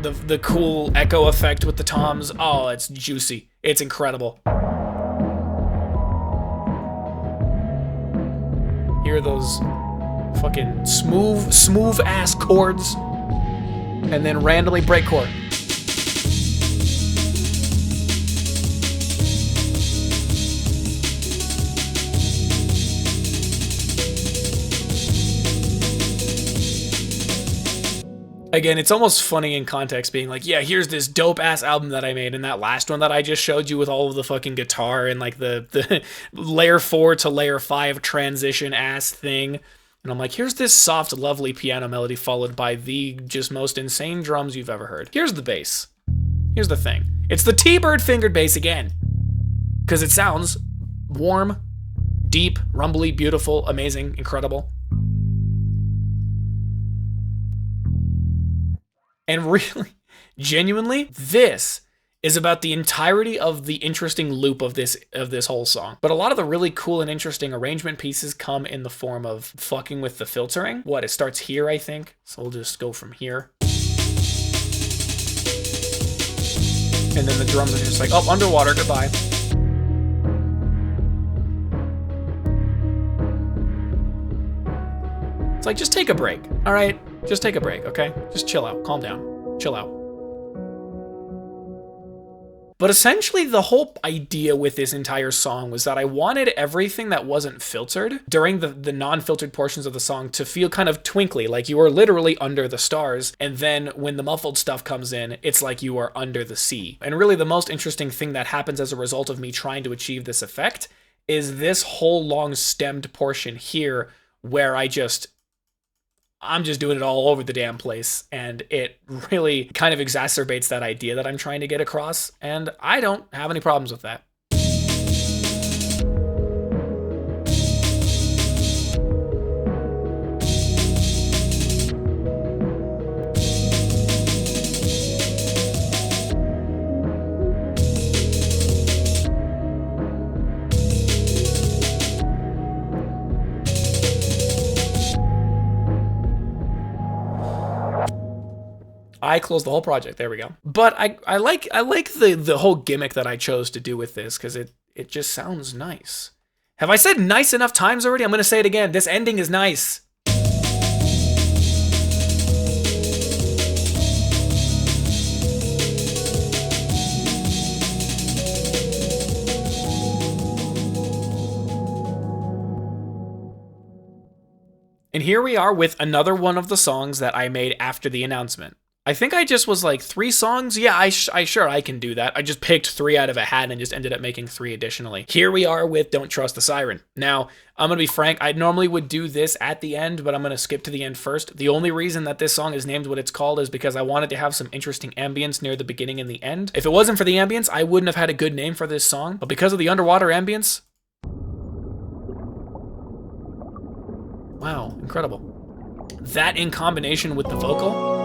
The cool echo effect with the toms. Oh, it's juicy. It's incredible. Hear those fucking smooth ass chords, and then randomly break chord. Again, it's almost funny in context being like, yeah, here's this dope ass album that I made, and that last one that I just showed you with all of the fucking guitar and like the layer 4 to layer 5 transition ass thing. And I'm like, here's this soft, lovely piano melody followed by the just most insane drums you've ever heard. Here's the bass. Here's the thing. It's the T-Bird fingered bass again. Because it sounds warm, deep, rumbly, beautiful, amazing, incredible. And really, genuinely, this is about the entirety of the interesting loop of this whole song. But a lot of the really cool and interesting arrangement pieces come in the form of fucking with the filtering. What, it starts here, I think. So we'll just go from here. And then the drums are just like, oh, underwater, goodbye. It's like, just take a break, all right? Just take a break, okay? Just chill out, calm down, chill out. But essentially, the whole idea with this entire song was that I wanted everything that wasn't filtered during the non-filtered portions of the song to feel kind of twinkly, like you are literally under the stars. And then when the muffled stuff comes in, it's like you are under the sea. And really, the most interesting thing that happens as a result of me trying to achieve this effect is this whole long stemmed portion here where I'm just doing it all over the damn place, and it really kind of exacerbates that idea that I'm trying to get across, and I don't have any problems with that. I closed the whole project. There we go. But I like the whole gimmick that I chose to do with this because it just sounds nice. Have I said nice enough times already? I'm going to say it again. This ending is nice. And here we are with another one of the songs that I made after the announcement. I think I just was like 3 songs. Yeah, I can do that. I just picked 3 out of a hat and just ended up making 3 additionally. Here we are with Don't Trust the Siren. Now, I'm going to be frank. I normally would do this at the end, but I'm going to skip to the end first. The only reason that this song is named what it's called is because I wanted to have some interesting ambience near the beginning and the end. If it wasn't for the ambience, I wouldn't have had a good name for this song. But because of the underwater ambience, wow, incredible. That in combination with the vocal.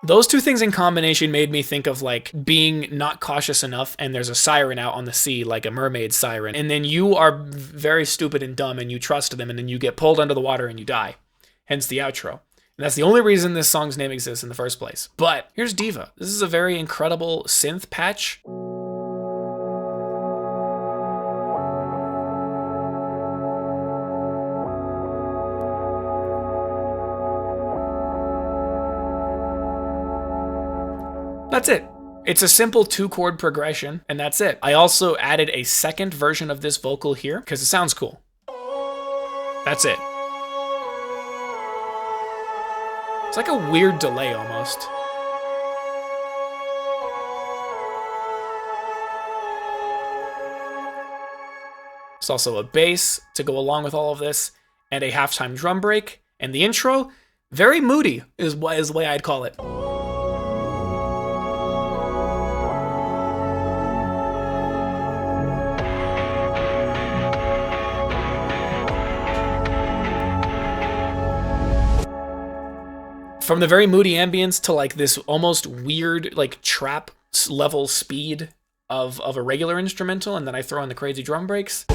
Those 2 things in combination made me think of like being not cautious enough and there's a siren out on the sea, like a mermaid siren. And then you are very stupid and dumb and you trust them and then you get pulled under the water and you die. Hence the outro. And that's the only reason this song's name exists in the first place. But here's Diva. This is a very incredible synth patch. That's it. It's a simple 2-chord progression, and that's it. I also added a second version of this vocal here because it sounds cool. That's it. It's like a weird delay almost. There's also a bass to go along with all of this, and a halftime drum break, and the intro, very moody is the way I'd call it. From the very moody ambience to like this almost weird like trap level speed of a regular instrumental, and then I throw in the crazy drum breaks.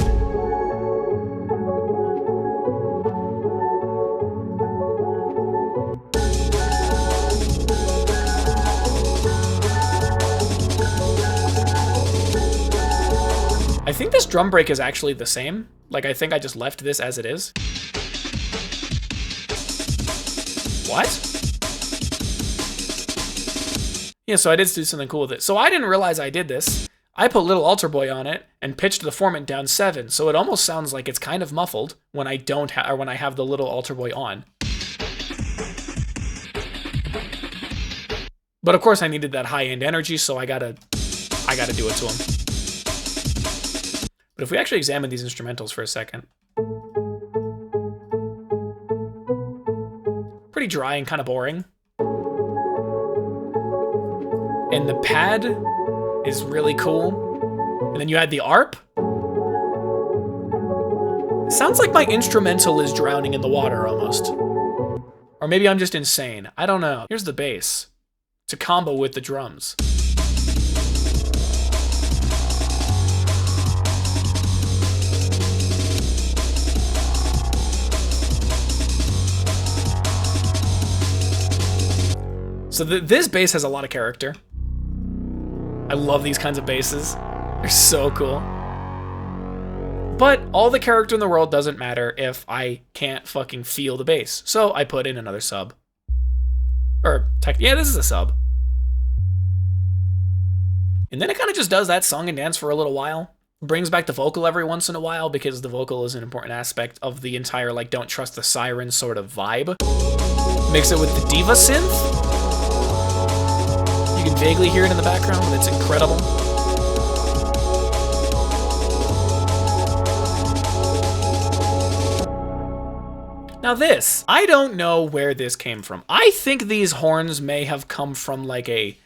I think this drum break is actually the same. Like, I think I just left this as it is. What? Yeah, so I did do something cool with it. So I didn't realize I did this. I put Little Altar Boy on it and pitched the formant down 7, so it almost sounds like it's kind of muffled when I don't or when I have the Little Altar Boy on. But of course I needed that high-end energy, so I gotta do it to him. But if we actually examine these instrumentals for a second. Pretty dry and kind of boring. And the pad is really cool. And then you had the ARP. It sounds like my instrumental is drowning in the water almost. Or maybe I'm just insane. I don't know. Here's the bass. It's a combo with the drums. So this bass has a lot of character. I love these kinds of basses. They're so cool. But all the character in the world doesn't matter if I can't fucking feel the bass. So I put in another sub. Yeah, this is a sub. And then it kind of just does that song and dance for a little while. Brings back the vocal every once in a while because the vocal is an important aspect of the entire, like, Don't Trust the Siren sort of vibe. Mix it with the Diva synth. You can vaguely hear it in the background, but it's incredible. Now this, I don't know where this came from. I think these horns may have come from like a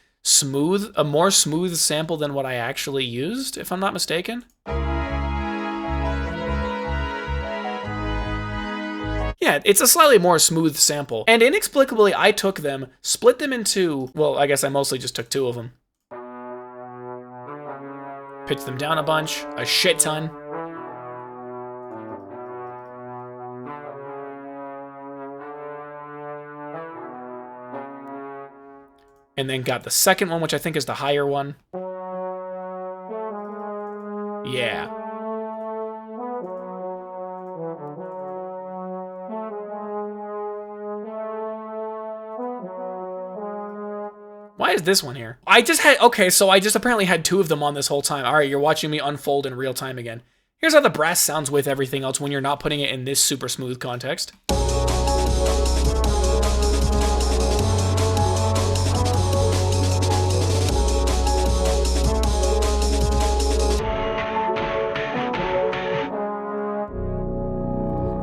more smooth sample than what I actually used, if I'm not mistaken. Yeah, it's a slightly more smooth sample. And inexplicably, I took them, split them in 2. Well, I guess I mostly just took 2 of them. pitch them down a bunch, a shit ton. And then got the second one, which I think is the higher one. Yeah. Why is this one here? Okay, so I just apparently had two of them on this whole time. All right, you're watching me unfold in real time again. Here's how the brass sounds with everything else when you're not putting it in this super smooth context.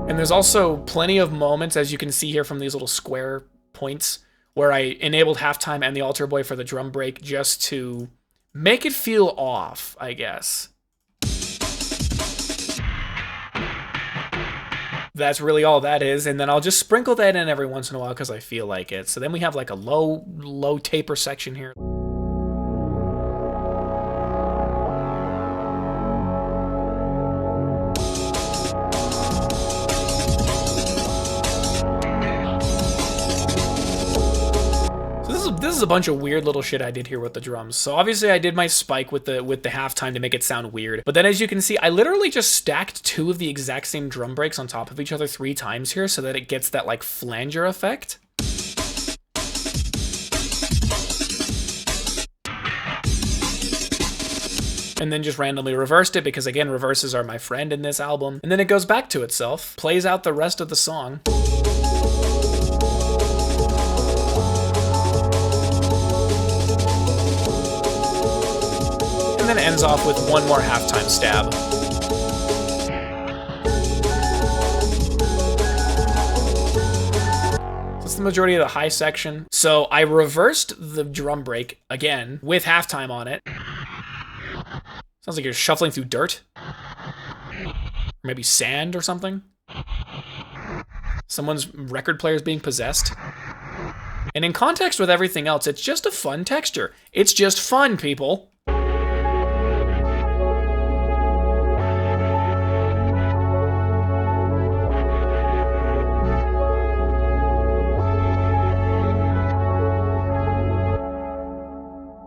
And there's also plenty of moments, as you can see here from these little square points, where I enabled halftime and the altar boy for the drum break just to make it feel off, I guess. That's really all that is, and then I'll just sprinkle that in every once in a while because I feel like it. So then we have like a low taper section here. This is a bunch of weird little shit I did here with the drums. So obviously I did my spike with the halftime to make it sound weird. But then as you can see, I literally just stacked two of the exact same drum breaks on top of each other 3 times here so that it gets that like flanger effect. And then just randomly reversed it because again, reverses are my friend in this album. And then it goes back to itself, plays out the rest of the song. And then ends off with one more halftime stab. That's the majority of the high section. So I reversed the drum break again with halftime on it. Sounds like you're shuffling through dirt. Or maybe sand or something. Someone's record player is being possessed. And in context with everything else, it's just a fun texture. It's just fun, people.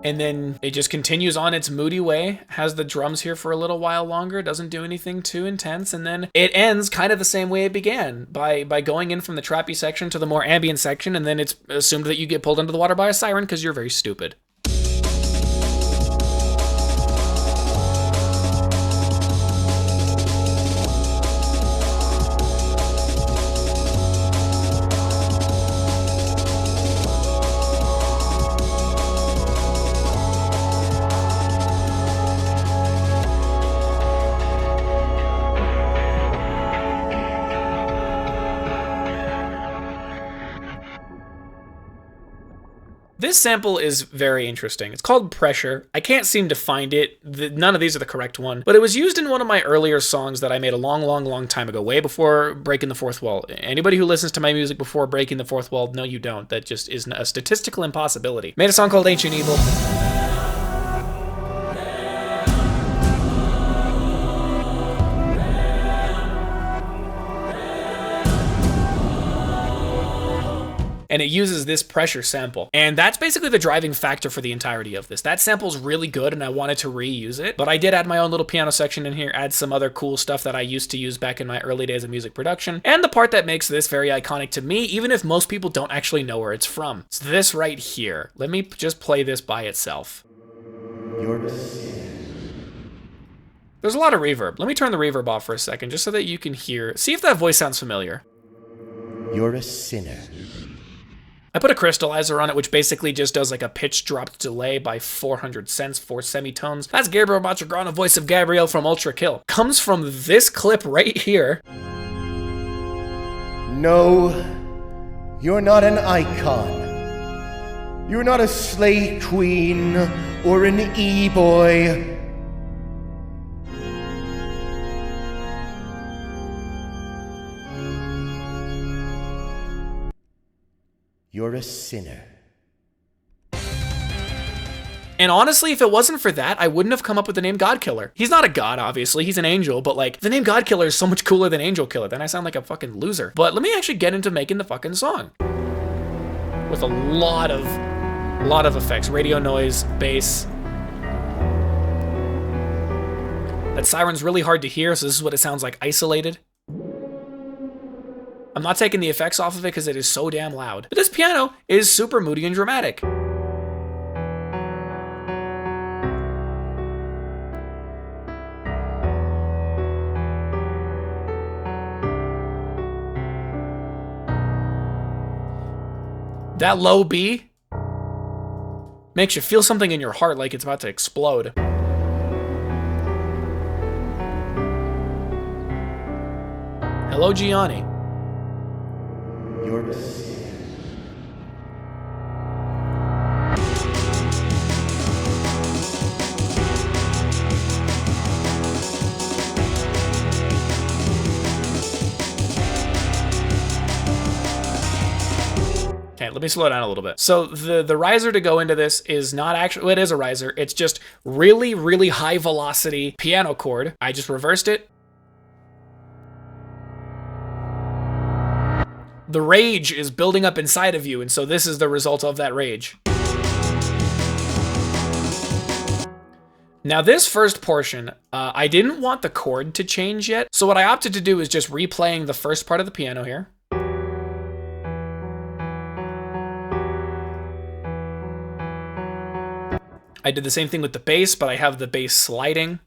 And then it just continues on its moody way, has the drums here for a little while longer, doesn't do anything too intense, and then it ends kind of the same way it began, by going in from the trappy section to the more ambient section, and then it's assumed that you get pulled into the water by a siren because you're very stupid. This sample is very interesting. It's called Pressure. I can't seem to find it. None of these are the correct one, but it was used in one of my earlier songs that I made a long time ago, way before breaking the fourth wall. Anybody who listens to my music before breaking the fourth wall, no, you don't. That just is a statistical impossibility. Made a song called Ancient Evil. And it uses this pressure sample. And that's basically the driving factor for the entirety of this. That sample's really good and I wanted to reuse it, but I did add my own little piano section in here, add some other cool stuff that I used to use back in my early days of music production, and the part that makes this very iconic to me, even if most people don't actually know where it's from. It's this right here. Let me just play this by itself. There's a lot of reverb. Let me turn the reverb off for a second, just so that you can hear. See if that voice sounds familiar. You're a sinner. I put a crystallizer on it, which basically just does like a pitch dropped delay by 400 cents, 4 semitones. That's Gabriel Matrograna, voice of Gabriel from Ultrakill. Comes from this clip right here. No, you're not an icon. You're not a slay queen or an e-boy. You're a sinner. And honestly, if it wasn't for that, I wouldn't have come up with the name Godkiller. He's not a god, obviously. He's an angel, but like the name Godkiller is so much cooler than Angel Killer. Then I sound like a fucking loser. But let me actually get into making the fucking song with a lot of effects, radio noise, bass. That siren's really hard to hear, so this is what it sounds like isolated. I'm not taking the effects off of it because it is so damn loud. But this piano is super moody and dramatic. That low B makes you feel something in your heart like it's about to explode. Hello, Gianni. You're mistaken. Okay, let me slow down a little bit. So the riser to go into this is not actually, well, it is a riser. It's just really, really high velocity piano chord. I just reversed it. The rage is building up inside of you, and so this is the result of that rage. Now this first portion, I didn't want the chord to change yet, so what I opted to do is just replaying the first part of the piano here. I did the same thing with the bass, but I have the bass sliding.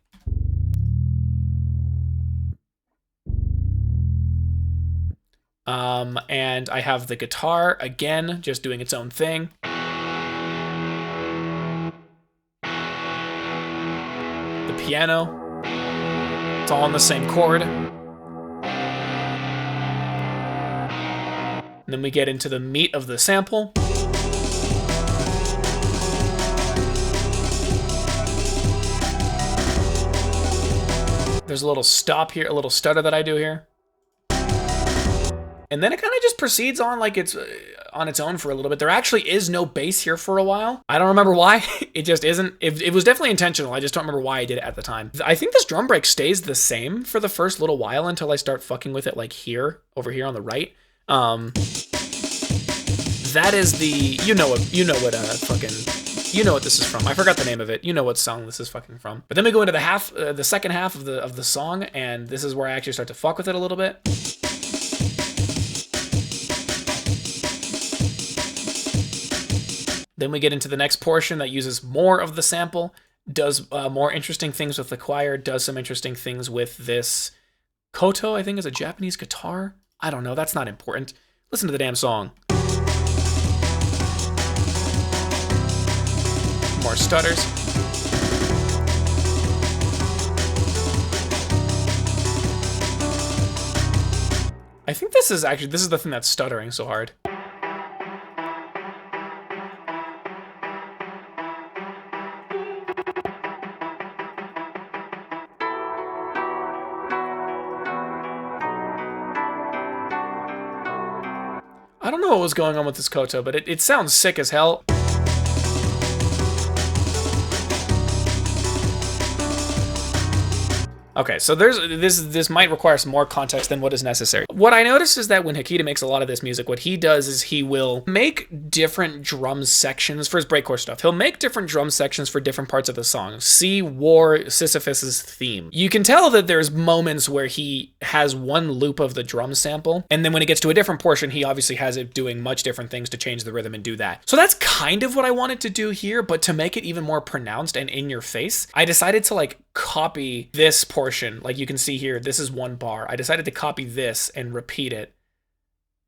And I have the guitar, again, just doing its own thing. The piano, it's all on the same chord. And then we get into the meat of the sample. There's a little stop here, a little stutter that I do here. And then it kind of just proceeds on like it's on its own for a little bit. There actually is no bass here for a while. I don't remember why. It just isn't. It was definitely intentional. I just don't remember why I did it at the time. I think this drum break stays the same for the first little while until I start fucking with it like here, over here on the right. That is the, you know what this is from. I forgot the name of it. You know what song this is fucking from. But then we go into the second half of the song, and this is where I actually start to fuck with it a little bit. Then we get into the next portion that uses more of the sample, does more interesting things with the choir, does some interesting things with this koto, I think is a Japanese guitar. I don't know, that's not important. Listen to the damn song. More stutters. I think this is the thing that's stuttering so hard. I don't know what was going on with this koto, but it sounds sick as hell. Okay, so this might require some more context than what is necessary. What I noticed is that when Hikita makes a lot of this music, what he does is he will make different drum sections for his breakcore stuff. He'll make different drum sections for different parts of the song. See War Sisyphus's theme. You can tell that there's moments where he has one loop of the drum sample, and then when it gets to a different portion, he obviously has it doing much different things to change the rhythm and do that. So that's kind of what I wanted to do here, but to make it even more pronounced and in your face, I decided to like copy this portion. Like you can see here, this is one bar. I decided to copy this and repeat it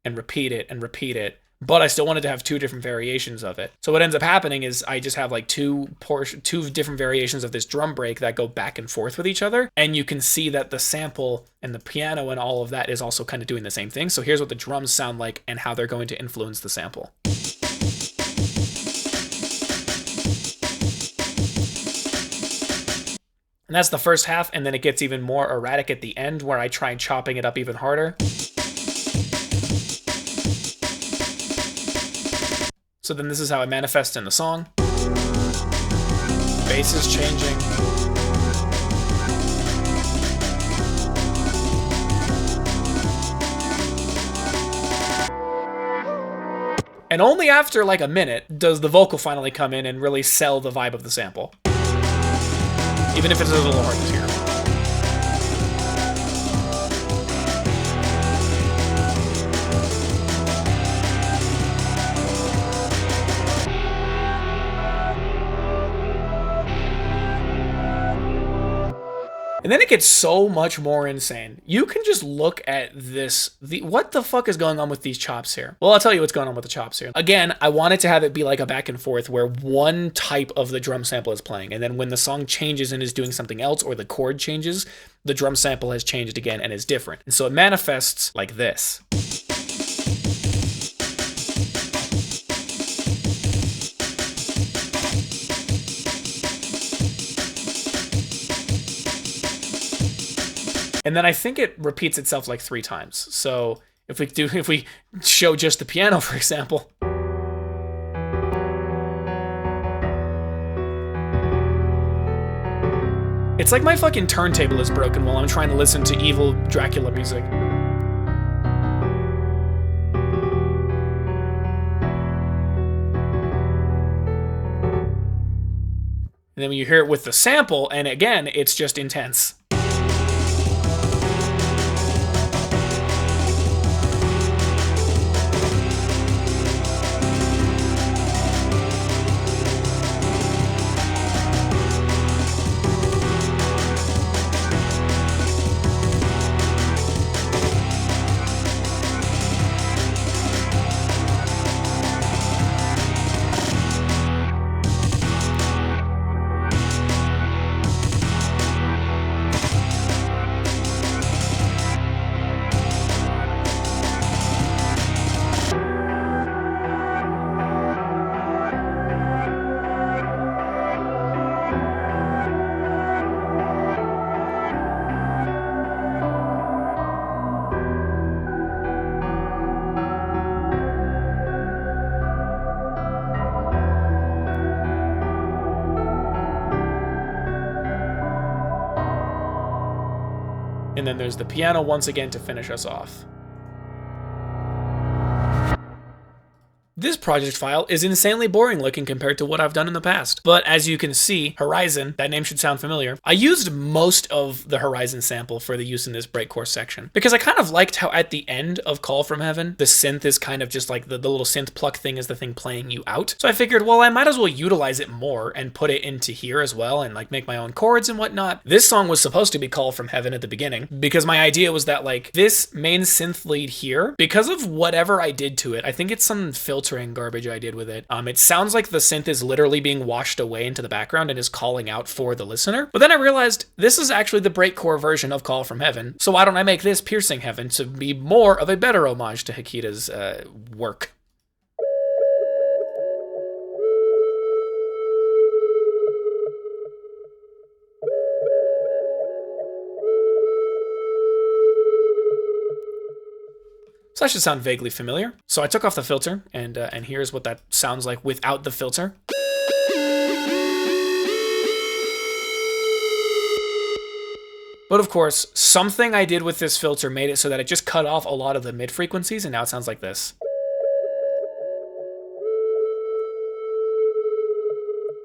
and repeat it and repeat it, but I still wanted to have two different variations of it. So what ends up happening is I just have like two different variations of this drum break that go back and forth with each other. And you can see that the sample and the piano and all of that is also kind of doing the same thing. So here's what the drums sound like and how they're going to influence the sample. And that's the first half, and then it gets even more erratic at the end where I try chopping it up even harder. So then this is how it manifests in the song. Bass is changing. And only after like a minute does the vocal finally come in and really sell the vibe of the sample. Even if it's a little hard to hear. And then it gets so much more insane. You can just look at this. What the fuck is going on with these chops here? Well, I'll tell you what's going on with the chops here. Again, I wanted to have it be like a back and forth where one type of the drum sample is playing. And then when the song changes and is doing something else, or the chord changes, the drum sample has changed again and is different. And so it manifests like this. And then I think it repeats itself like 3 times. So if we show just the piano, for example. It's like my fucking turntable is broken while I'm trying to listen to evil Dracula music. And then when you hear it with the sample, and again, it's just intense. And then there's the piano once again to finish us off. This project file is insanely boring looking compared to what I've done in the past. But as you can see, Horizon, that name should sound familiar. I used most of the Horizon sample for the use in this breakcore section, because I kind of liked how at the end of Call from Heaven, the synth is kind of just like the little synth pluck thing is the thing playing you out. So I figured, well, I might as well utilize it more and put it into here as well and like make my own chords and whatnot. This song was supposed to be Call from Heaven at the beginning, because my idea was that like this main synth lead here, because of whatever I did to it, I think it's some filtering garbage I did with it. It sounds like the synth is literally being washed away into the background and is calling out for the listener. But then I realized this is actually the breakcore version of Call from Heaven. So why don't I make this Piercing Heaven to be more of a better homage to Hikita's work? So that should sound vaguely familiar. So I took off the filter, and here's what that sounds like without the filter. But of course, something I did with this filter made it so that it just cut off a lot of the mid frequencies, and now it sounds like this.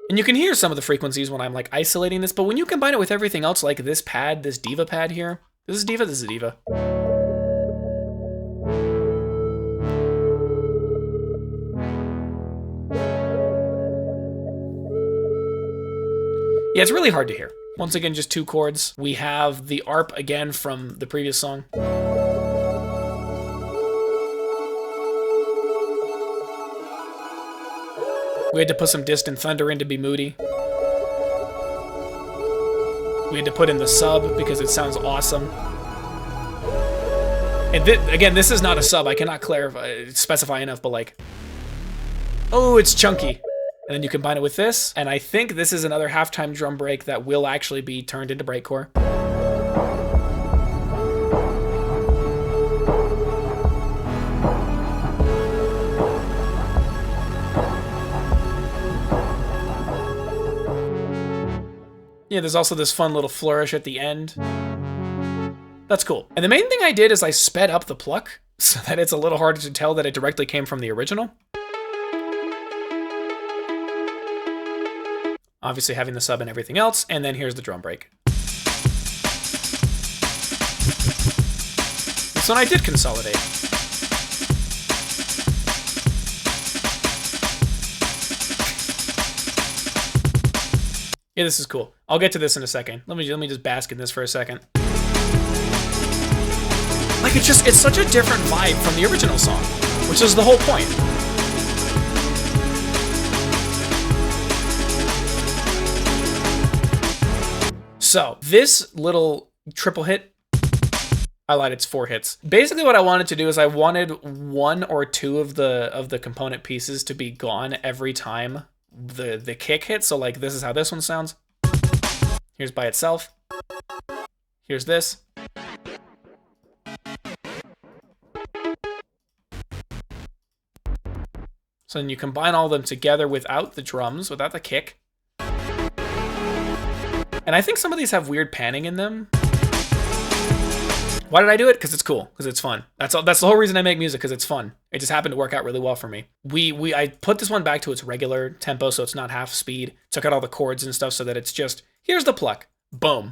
And you can hear some of the frequencies when I'm like isolating this, but when you combine it with everything else, like this pad, this diva pad here, this is diva, this is diva. Yeah, it's really hard to hear. Once again, just 2 chords. We have the ARP again from the previous song. We had to put some distant thunder in to be moody. We had to put in the sub because it sounds awesome. And again, this is not a sub. I cannot specify enough, but like, oh, it's chunky. And then you combine it with this, and I think this is another halftime drum break that will actually be turned into breakcore. Yeah, there's also this fun little flourish at the end. That's cool. And the main thing I did is I sped up the pluck so that it's a little harder to tell that it directly came from the original. Obviously having the sub and everything else, and then here's the drum break. This one I did consolidate. Yeah, this is cool. I'll get to this in a second. Let me just bask in this for a second. Like, it's such a different vibe from the original song, which is the whole point. So, this little triple hit, I lied, it's 4 hits. Basically what I wanted to do is I wanted 1 or 2 of the component pieces to be gone every time the kick hits. So like this is how this one sounds. Here's by itself. Here's this. So then you combine all of them together without the drums, without the kick. And I think some of these have weird panning in them. Why did I do it? Because it's cool, because it's fun. That's the whole reason I make music, because it's fun. It just happened to work out really well for me. I put this one back to its regular tempo, so it's not half speed. Took out all the chords and stuff so that it's just, here's the pluck. Boom.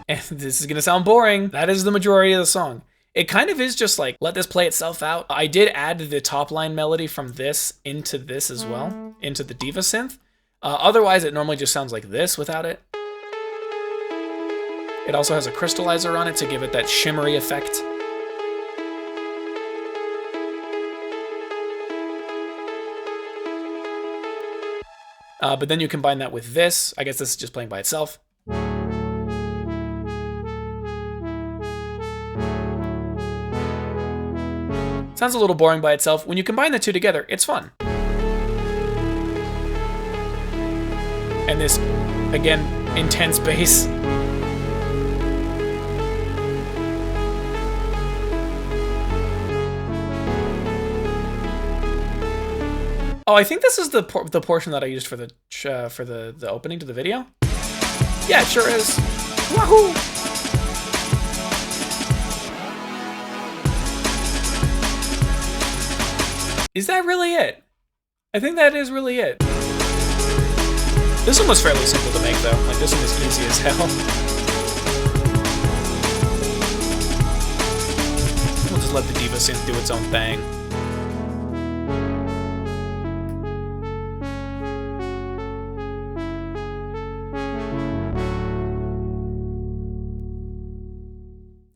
And this is gonna sound boring. That is the majority of the song. It kind of is just like, let this play itself out. I did add the top line melody from this into this as well, into the diva synth. Otherwise, it normally just sounds like this without it. It also has a crystallizer on it to give it that shimmery effect. But then you combine that with this. I guess this is just playing by itself. Sounds a little boring by itself. When you combine the two together, it's fun. And this, again, intense bass. Oh, I think this is the portion that I used for the opening to the video. Yeah, it sure is. Wahoo! Is that really it? I think that is really it. This one was fairly simple to make though. Like this one was easy as hell. We'll just let the diva synth do its own thing.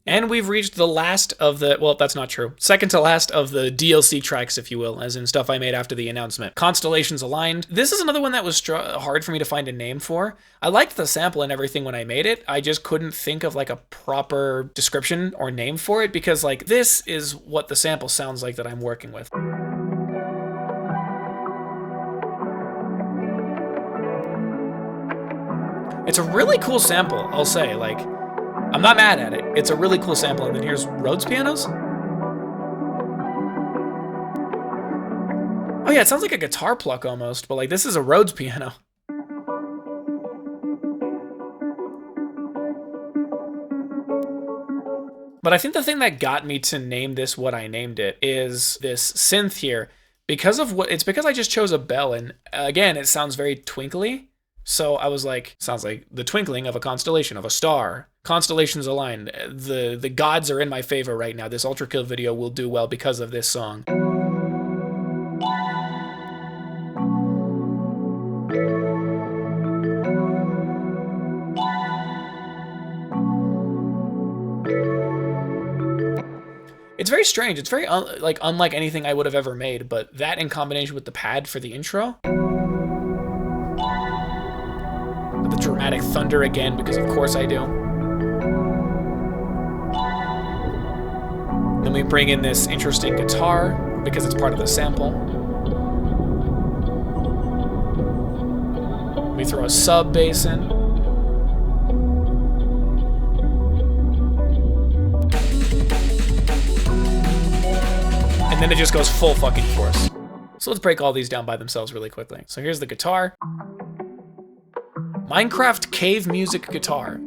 And we've reached the last of the, well, that's not true. Second to last of the DLC tracks, if you will, as in stuff I made after the announcement. Constellations Aligned. This is another one that was hard for me to find a name for. I liked the sample and everything when I made it. I just couldn't think of like a proper description or name for it because like this is what the sample sounds like that I'm working with. It's a really cool sample, I'll say. Like, I'm not mad at it. It's a really cool sample. And then here's Rhodes pianos. Oh yeah, it sounds like a guitar pluck almost, but like this is a Rhodes piano. But I think the thing that got me to name this what I named it is this synth here. Because I just chose a bell, and again, it sounds very twinkly. So I was like, sounds like the twinkling of a constellation, of a star. Constellations Aligned. The gods are in my favor right now. This Ultrakill video will do well because of this song. It's very strange. It's very unlike anything I would have ever made, but that in combination with the pad for the intro. The dramatic thunder again, because of course I do. Then we bring in this interesting guitar, because it's part of the sample. We throw a sub bass in. then it just goes full fucking force. So let's break all these down by themselves really quickly. So here's the guitar. Minecraft cave music guitar.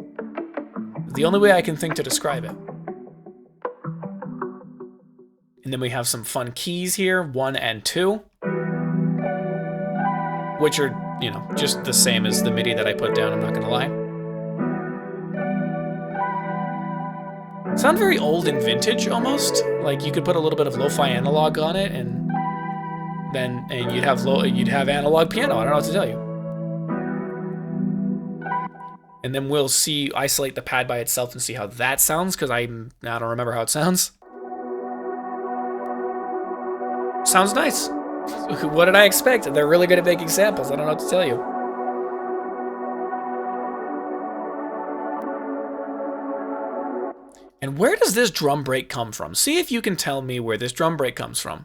The only way I can think to describe it. And then we have some fun keys here, 1 and 2. Which are, you know, just the same as the MIDI that I put down, I'm not gonna lie. Sound very old and vintage almost. Like you could put a little bit of lo-fi analog on it and you'd have analog piano. I don't know what to tell you. And then we'll isolate the pad by itself and see how that sounds, because I don't remember how it sounds. Sounds nice. What did I expect? They're really good at making samples. I don't know what to tell you. And where does this drum break come from? See if you can tell me where this drum break comes from.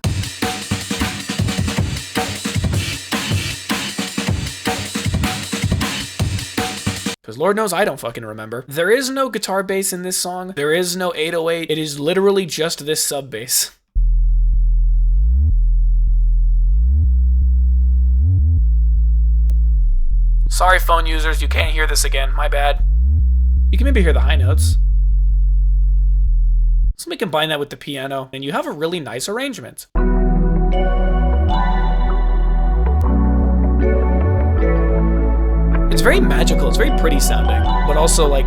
Because Lord knows I don't fucking remember. There is no guitar bass in this song. There is no 808. It is literally just this sub bass. Sorry, phone users, you can't hear this again. My bad. You can maybe hear the high notes. So we combine that with the piano, and you have a really nice arrangement. It's very magical, it's very pretty sounding, but also like,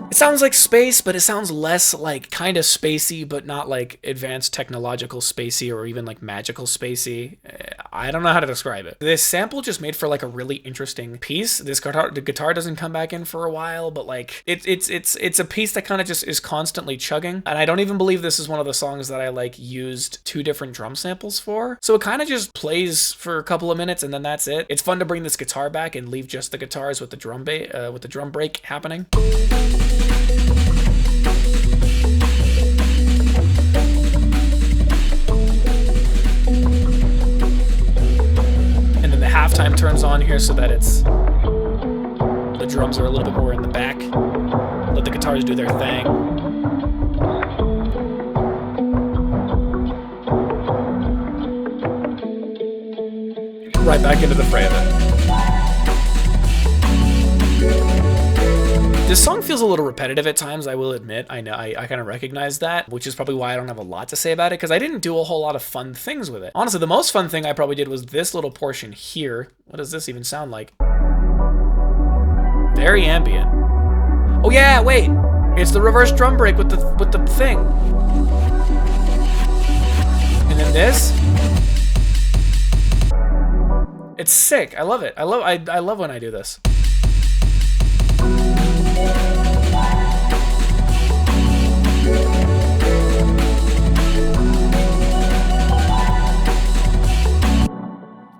it sounds like space, but it sounds less like kind of spacey, but not like advanced technological spacey or even like magical spacey. I don't know how to describe it. This sample just made for like a really interesting piece. The guitar doesn't come back in for a while, but like it's a piece that kind of just is constantly chugging. And I don't even believe this is one of the songs that I like used 2 different drum samples for. So it kind of just plays for a couple of minutes and then that's it. It's fun to bring this guitar back and leave just the guitars with the drum break happening. And then the halftime turns on here so that the drums are a little bit more in the back. Let the guitars do their thing. Right back into the fray of it. This song feels a little repetitive at times, I will admit. I know, I kind of recognize that, which is probably why I don't have a lot to say about it, because I didn't do a whole lot of fun things with it. Honestly, the most fun thing I probably did was this little portion here. What does this even sound like? Very ambient. Oh yeah, wait! It's the reverse drum break with the thing. And then this. It's sick. I love it. I love when I do this.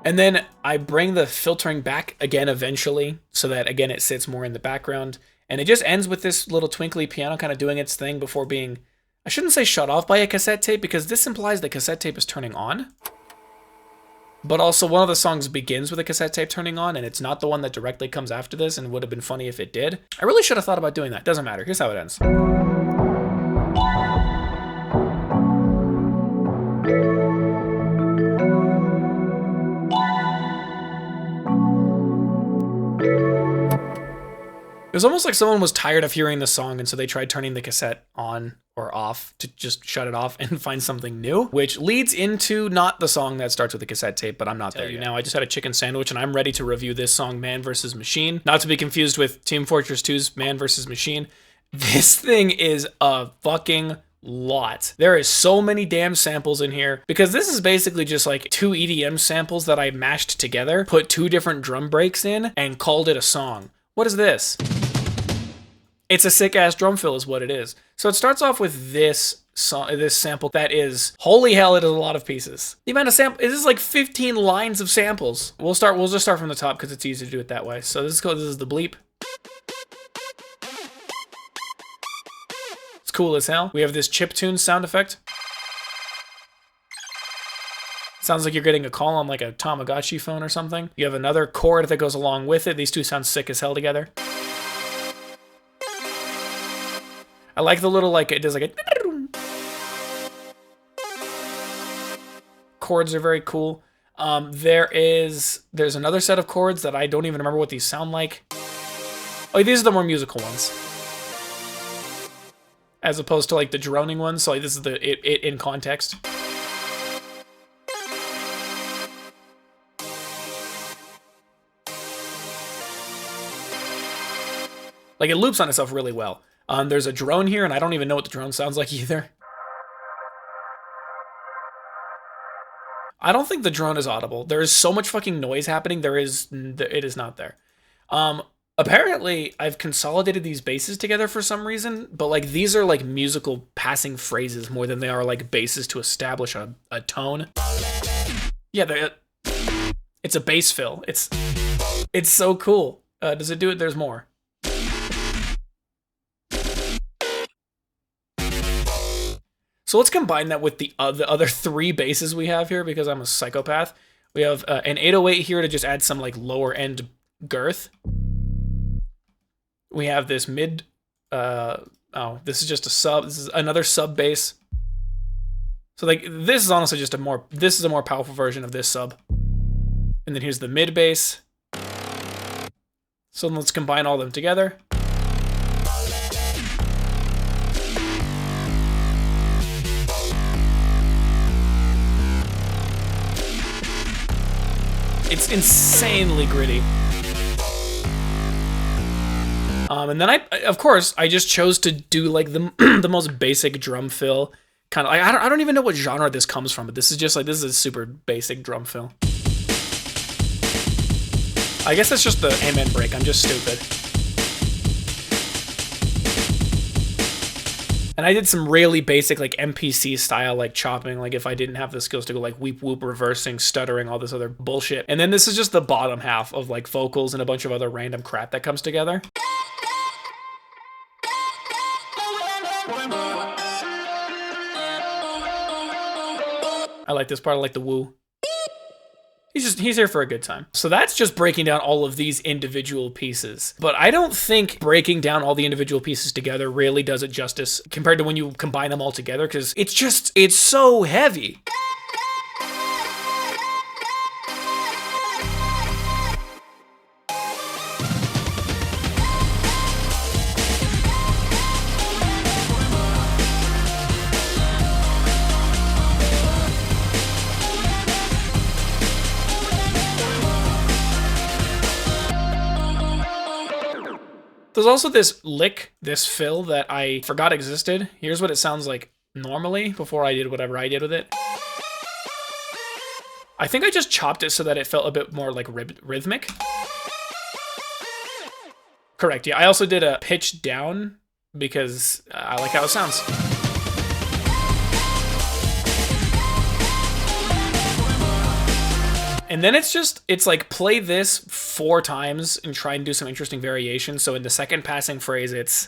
And then I bring the filtering back again eventually, so that again it sits more in the background. And it just ends with this little twinkly piano kind of doing its thing before being, I shouldn't say shut off by a cassette tape, because this implies the cassette tape is turning on. But also one of the songs begins with a cassette tape turning on, and it's not the one that directly comes after this, and it would have been funny if it did. I really should have thought about doing that. Doesn't matter. Here's how it ends. It was almost like someone was tired of hearing the song, and so they tried turning the cassette on or off to just shut it off and find something new, which leads into not the song that starts with the cassette tape, but I'm not there yet. Now, I just had a chicken sandwich, and I'm ready to review this song, Man vs. Machine. Not to be confused with Team Fortress 2's Man vs. Machine. This thing is a fucking lot. There is so many damn samples in here, because this is basically just like 2 EDM samples that I mashed together, put 2 different drum breaks in, and called it a song. What is this? It's a sick-ass drum fill is what it is. So it starts off with this sample that is, holy hell, it is a lot of pieces. The amount of sample, it is like 15 lines of samples. We'll just start from the top because it's easy to do it that way. So this is the bleep. It's cool as hell. We have this chiptune sound effect. Sounds like you're getting a call on like a Tamagotchi phone or something. You have another chord that goes along with it. These two sound sick as hell together. I like the little, like, it does like a... chords are very cool. There's another set of chords that I don't even remember what these sound like. Oh, these are the more musical ones, as opposed to like the droning ones. So like, this is the it in context. Like, it loops on itself really well. There's a drone here, and I don't even know what the drone sounds like either. I don't think the drone is audible. There is so much fucking noise happening. It is not there. Apparently, I've consolidated these basses together for some reason, but like these are like musical passing phrases more than they are like basses to establish a tone. Yeah, it's a bass fill. It's so cool. Does it do it? There's more. So let's combine that with the other 3 basses we have here, because I'm a psychopath. We have an 808 here to just add some like lower end girth. We have this mid, this is just a sub. This is another sub bass. So like this is honestly just a more powerful version of this sub. And then here's the mid bass. So let's combine all of them together. It's insanely gritty. And then of course, I just chose to do like the the most basic drum fill. Kind of, I don't even know what genre this comes from, but this is just like, this is a super basic drum fill. I guess that's just the amen break. I'm just stupid. And I did some really basic like MPC style like chopping, like if I didn't have the skills to go like weep whoop, reversing, stuttering, all this other bullshit. And then this is just the bottom half of like vocals and a bunch of other random crap that comes together. I like this part. I like the woo. He's here for a good time. So that's just breaking down all of these individual pieces. But I don't think breaking down all the individual pieces together really does it justice compared to when you combine them all together, because it's so heavy. There's also this lick, this fill that I forgot existed. Here's what it sounds like normally before I did whatever I did with it. I think I just chopped it so that it felt a bit more like rhythmic. Correct, yeah. I also did a pitch down because I like how it sounds. And then it's like play this 4 times and try and do some interesting variations. So in the second passing phrase, it's...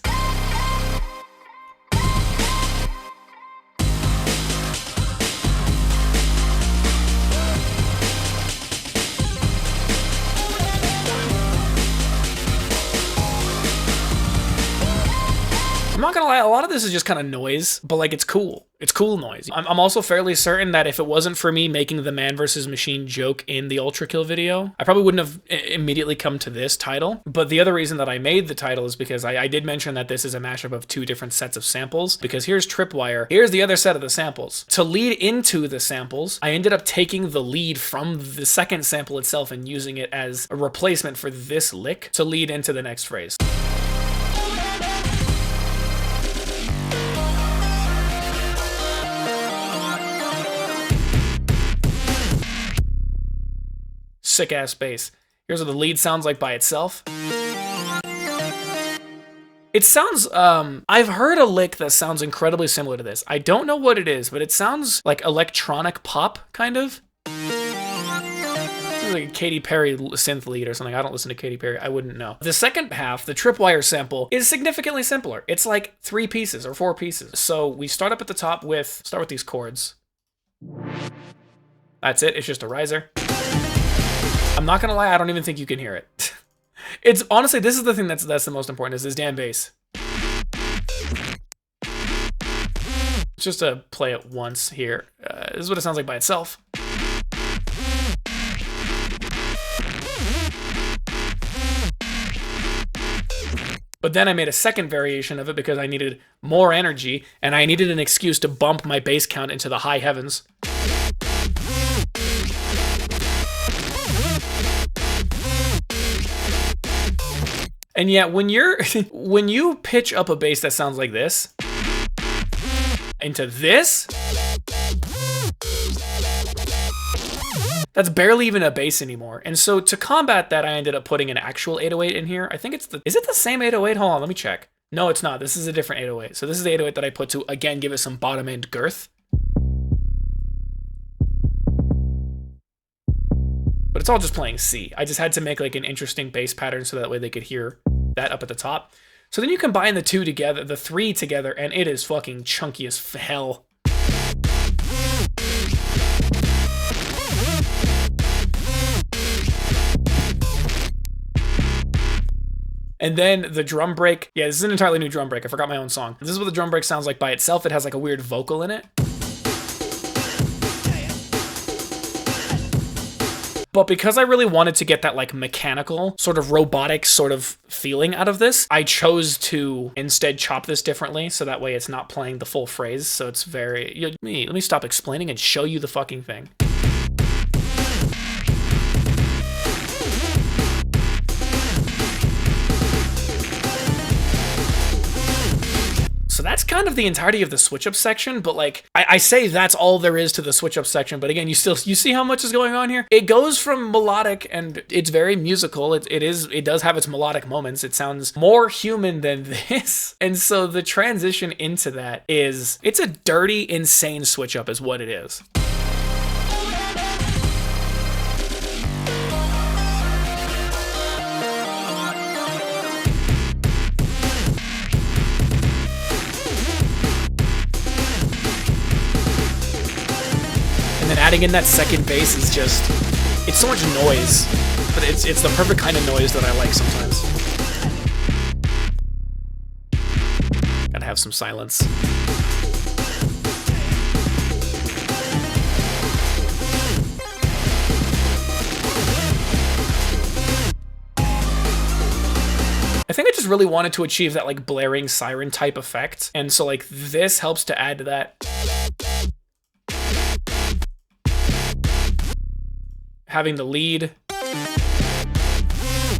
I'm not gonna lie, a lot of this is just kind of noise, but like it's cool. It's cool noise. I'm also fairly certain that if it wasn't for me making the man versus machine joke in the Ultrakill video, I probably wouldn't have immediately come to this title. But the other reason that I made the title is because I did mention that this is a mashup of 2 different sets of samples, because here's Tripwire, here's the other set of the samples. To lead into the samples, I ended up taking the lead from the second sample itself and using it as a replacement for this lick to lead into the next phrase. Sick ass bass. Here's what the lead sounds like by itself. It sounds, I've heard a lick that sounds incredibly similar to this. I don't know what it is, but it sounds like electronic pop, kind of. Like a Katy Perry synth lead or something. I don't listen to Katy Perry. I wouldn't know. The second half, the Tripwire sample, is significantly simpler. It's like 3 pieces or 4 pieces. So we start up at the top with, start with these chords. That's it. It's just a riser. I'm not gonna lie, I don't even think you can hear it. It's honestly, this is the thing that's the most important, is this damn bass. Just to play it once here. This is what it sounds like by itself. But then I made a second variation of it because I needed more energy and I needed an excuse to bump my bass count into the high heavens. And yet when you pitch up a bass that sounds like this into this, that's barely even a bass anymore. And so to combat that, I ended up putting an actual 808 in here. I think is it the same 808? Hold on, let me check. No, it's not. This is a different 808. So this is the 808 that I put to, again, give it some bottom end girth. But it's all just playing C. I just had to make like an interesting bass pattern so that way they could hear that up at the top. So then you combine the two together, the three together, and it is fucking chunky as hell. And then the drum break. Yeah, this is an entirely new drum break. I forgot my own song. This is what the drum break sounds like by itself. It has like a weird vocal in it. But because I really wanted to get that like mechanical, sort of robotic sort of feeling out of this, I chose to instead chop this differently so that way it's not playing the full phrase. So it's very... Let me stop explaining and show you the fucking thing. So that's kind of the entirety of the switch up section, but like I say that's all there is to the switch up section, but again, you see how much is going on here? It goes from melodic and it's very musical. It does have its melodic moments. It sounds more human than this. And so the transition into that it's a dirty, insane switch up is what it is. And then adding in that second bass is just, it's so much noise, but it's the perfect kind of noise that I like sometimes. Gotta have some silence. I think I just really wanted to achieve that like blaring siren type effect, and so like this helps to add to that. Having the lead,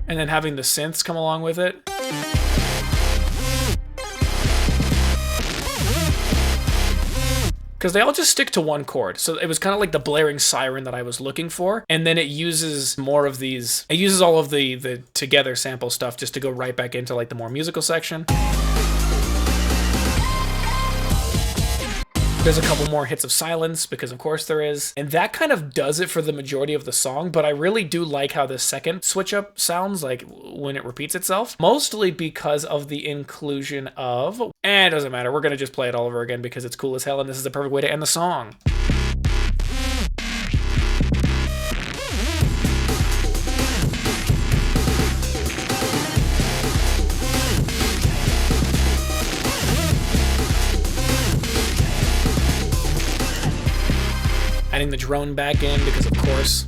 and then having the synths come along with it. Because they all just stick to one chord. So it was kind of like the blaring siren that I was looking for. And then it uses more of these, it uses all of the together sample stuff just to go right back into like the more musical section. There's a couple more hits of silence, because of course there is. And that kind of does it for the majority of the song, but I really do like how the second switch up sounds like when it repeats itself. Mostly because of the inclusion of... it doesn't matter, we're gonna just play it all over again because it's cool as hell and this is the perfect way to end the song. Adding the drone back in because of course.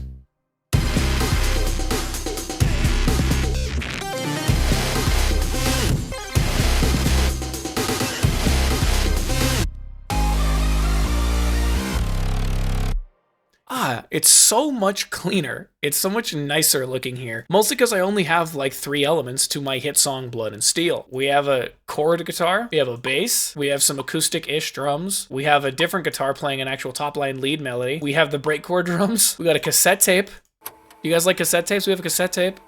It's so much cleaner. It's so much nicer looking here. Mostly because I only have like 3 elements to my hit song Blood and Steel. We have a chord guitar, we have a bass, we have some acoustic-ish drums, we have a different guitar playing an actual top-line lead melody, we have the breakcore drums, we got a cassette tape. You guys like cassette tapes? We have a cassette tape.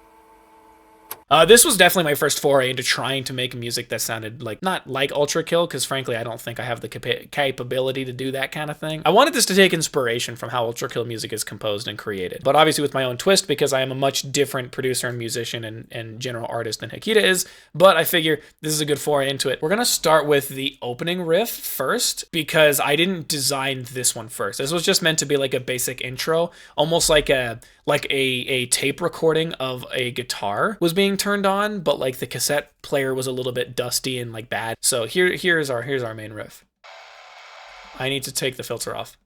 This was definitely my first foray into trying to make music that sounded like, not like Ultrakill, because frankly, I don't think I have the capability to do that kind of thing. I wanted this to take inspiration from how Ultrakill music is composed and created, but obviously with my own twist, because I am a much different producer and musician and general artist than Hikita is, but I figure this is a good foray into it. We're gonna start with the opening riff first, because I didn't design this one first. This was just meant to be like a basic intro, almost like a tape recording of a guitar was being turned on, but like the cassette player was a little bit dusty and like bad. So here's our main riff. I need to take the filter off.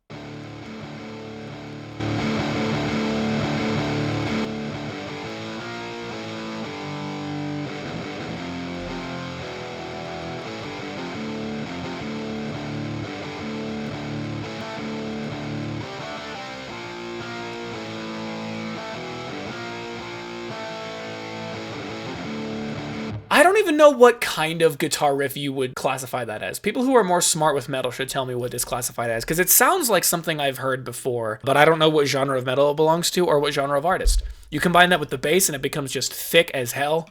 I don't even know what kind of guitar riff you would classify that as. People who are more smart with metal should tell me what it's classified as, because it sounds like something I've heard before, but I don't know what genre of metal it belongs to or what genre of artist. You combine that with the bass and it becomes just thick as hell.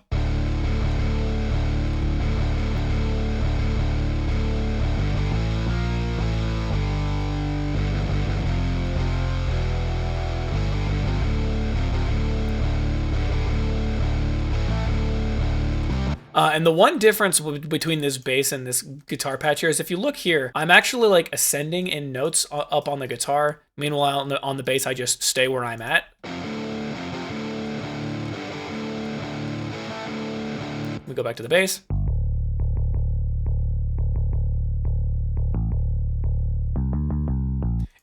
And the one difference between this bass and this guitar patch here is if you look here, I'm actually like ascending in notes up on the guitar. Meanwhile, on the bass, I just stay where I'm at. We go back to the bass.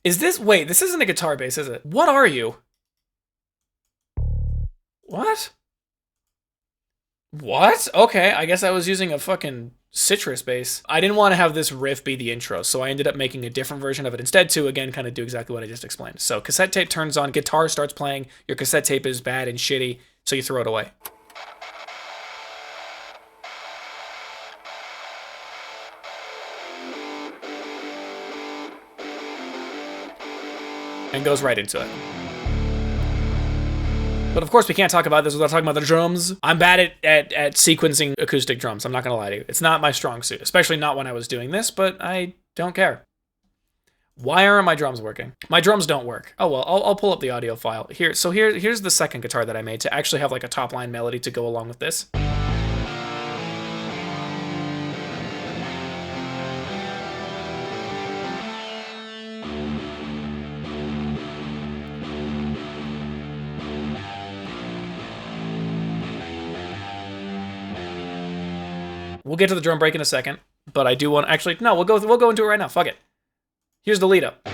Is this, wait, this isn't a guitar bass, is it? What are you? What? What? Okay, I guess I was using a fucking citrus bass. I didn't want to have this riff be the intro, so I ended up making a different version of it instead to, again, kind of do exactly what I just explained. So cassette tape turns on, guitar starts playing, your cassette tape is bad and shitty, so you throw it away. And goes right into it. But of course, we can't talk about this without talking about the drums. I'm bad at sequencing acoustic drums. I'm not gonna lie to you. It's not my strong suit, especially not when I was doing this, but I don't care. Why aren't my drums working? My drums don't work. Oh well, I'll pull up the audio file. Here's the second guitar that I made to actually have like a top line melody to go along with this. We'll get to the drum break in a second, but I do want, actually, no, we'll go into it right now. Fuck it. Here's the lead up.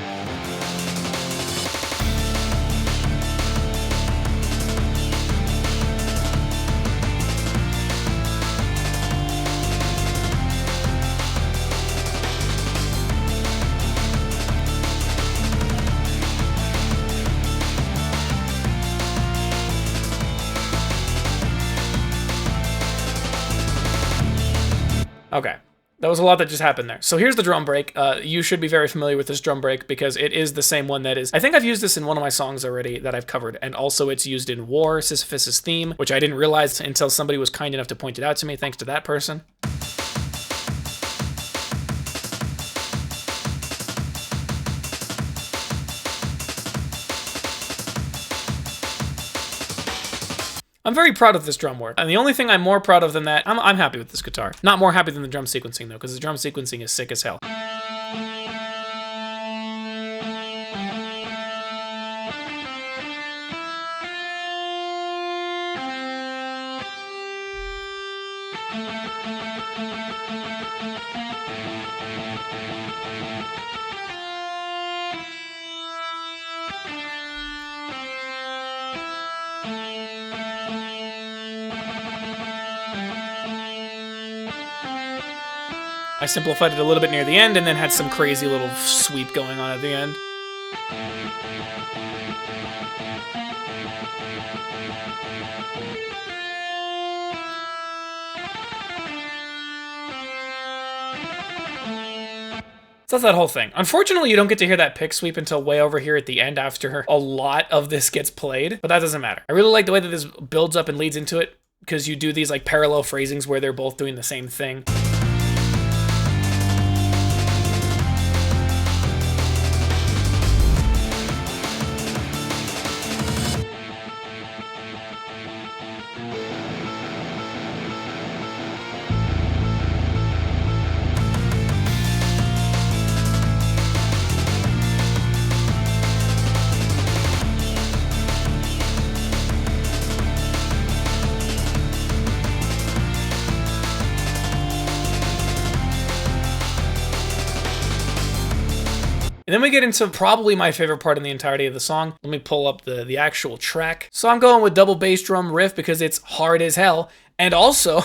Okay, that was a lot that just happened there. So here's the drum break. You should be very familiar with this drum break because it is the same one that is, I think I've used this in one of my songs already that I've covered, and also it's used in War, Sisyphus's theme, which I didn't realize until somebody was kind enough to point it out to me, thanks to that person. I'm very proud of this drum work. And the only thing I'm more proud of than that, I'm happy with this guitar. Not more happy than the drum sequencing though, because the drum sequencing is sick as hell. I simplified it a little bit near the end and then had some crazy little sweep going on at the end. So that's that whole thing. Unfortunately, you don't get to hear that pick sweep until way over here at the end after a lot of this gets played, but that doesn't matter. I really like the way that this builds up and leads into it because you do these like parallel phrasings where they're both doing the same thing. And then we get into probably my favorite part in the entirety of the song. Let me pull up the actual track. So I'm going with double bass drum riff because it's hard as hell. And also,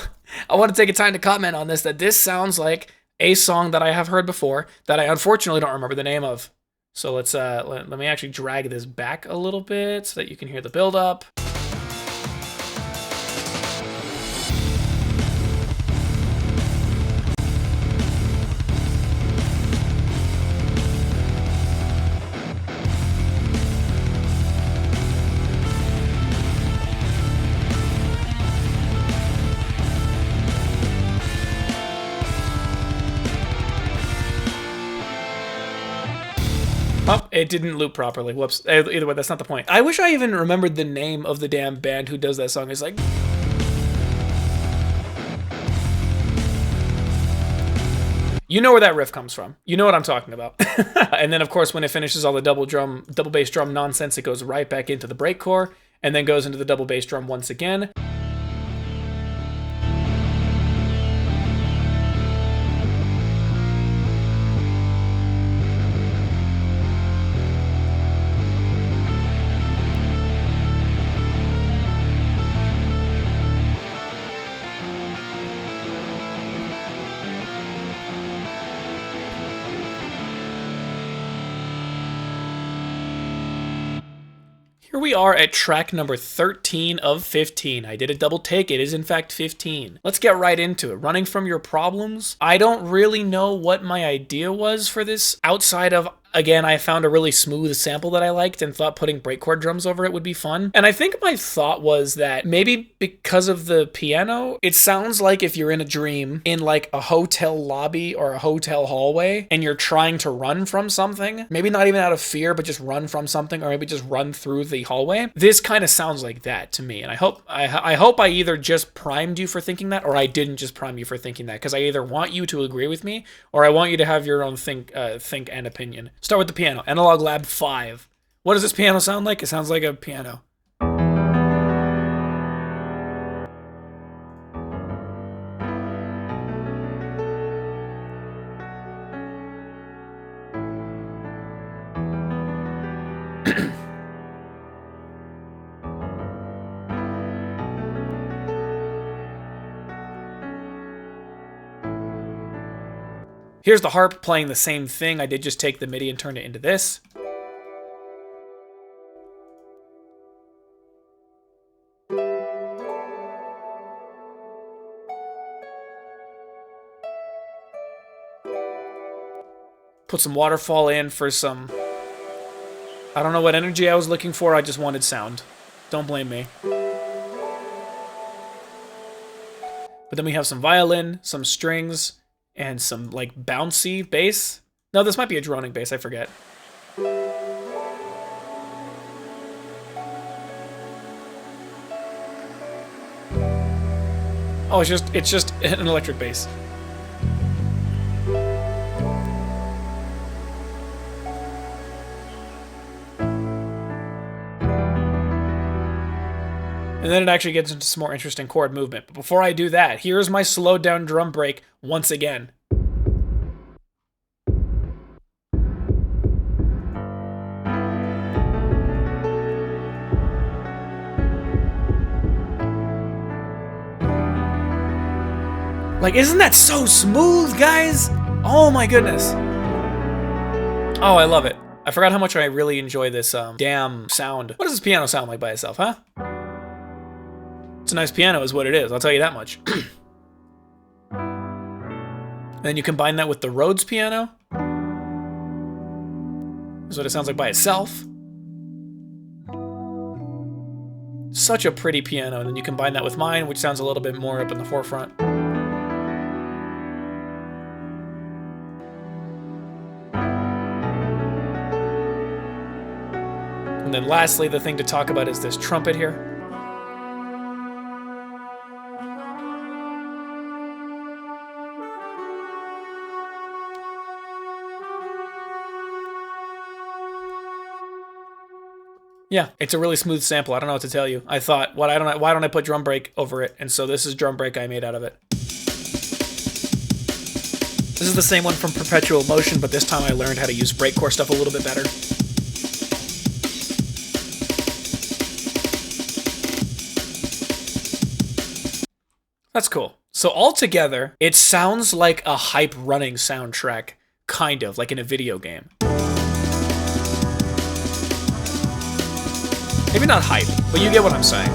I want to take a time to comment on this, that this sounds like a song that I have heard before that I unfortunately don't remember the name of. So let's let me actually drag this back a little bit so that you can hear the build up. it didn't loop properly. Whoops. Either way, that's not the point. I wish I even remembered the name of the damn band who does that song. It's like... You know where that riff comes from. You know what I'm talking about. And then, of course, when it finishes all the double bass drum nonsense, it goes right back into the breakcore, and then goes into the double bass drum once again. Here we are at track number 13 of 15. I did a double take. It is in fact 15. Let's get right into it. Running from your problems. I don't really know what my idea was for this outside of, again, I found a really smooth sample that I liked and thought putting breakcore drums over it would be fun. And I think my thought was that maybe because of the piano, it sounds like if you're in a dream in like a hotel lobby or a hotel hallway and you're trying to run from something, maybe not even out of fear, but just run from something, or maybe just run through the hallway. This kind of sounds like that to me. And I hope I either just primed you for thinking that, or I didn't just prime you for thinking that, because I either want you to agree with me or I want you to have your own think and opinion. Start with the piano. Analog Lab 5. What does this piano sound like? It sounds like a piano. Here's the harp playing the same thing. I did just take the MIDI and turn it into this. Put some waterfall in for some... I don't know what energy I was looking for, I just wanted sound. Don't blame me. But then we have some violin, some strings, and some, like, bouncy bass. No, this might be a droning bass, I forget. Oh, it's just an electric bass. And then it actually gets into some more interesting chord movement. But before I do that, here's my slowed down drum break once again. Like, isn't that so smooth, guys? Oh my goodness. Oh, I love it. I forgot how much I really enjoy this damn sound. What does this piano sound like by itself, huh? It's a nice piano is what it is, I'll tell you that much. And then you combine that with the Rhodes piano. That's what it sounds like by itself. Such a pretty piano. And then you combine that with mine, which sounds a little bit more up in the forefront. And then lastly, the thing to talk about is this trumpet here. Yeah, it's a really smooth sample. I don't know what to tell you. I thought, why don't I put drum break over it? And so this is drum break I made out of it. This is the same one from Perpetual Motion, but this time I learned how to use breakcore stuff a little bit better. That's cool. So altogether, it sounds like a hype running soundtrack, kind of, like in a video game. Maybe not hype, but you get what I'm saying.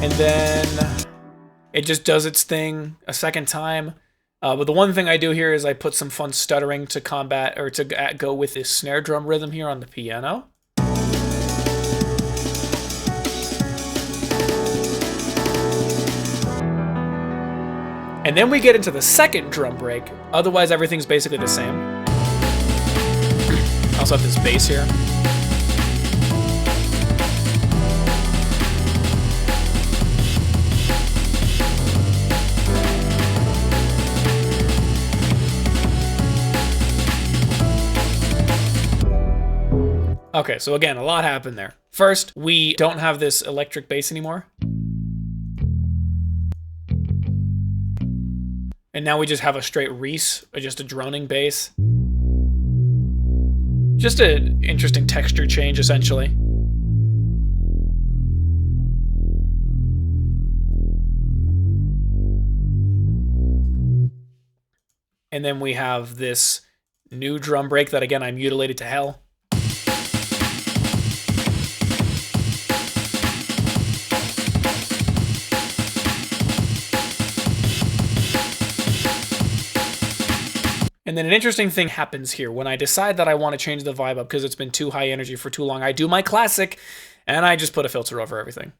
And then it just does its thing a second time. But the one thing I do here is I put some fun stuttering to combat, or to go with this snare drum rhythm here on the piano. And then we get into the second drum break. Otherwise, everything's basically the same. I also have this bass here. Okay, so again, a lot happened there. First, we don't have this electric bass anymore. And now we just have a straight Reese, or just a droning bass. Just an interesting texture change, essentially. And then we have this new drum break that, again, I mutilated to hell. And then an interesting thing happens here. When I decide that I want to change the vibe up because it's been too high energy for too long, I do my classic, and I just put a filter over everything.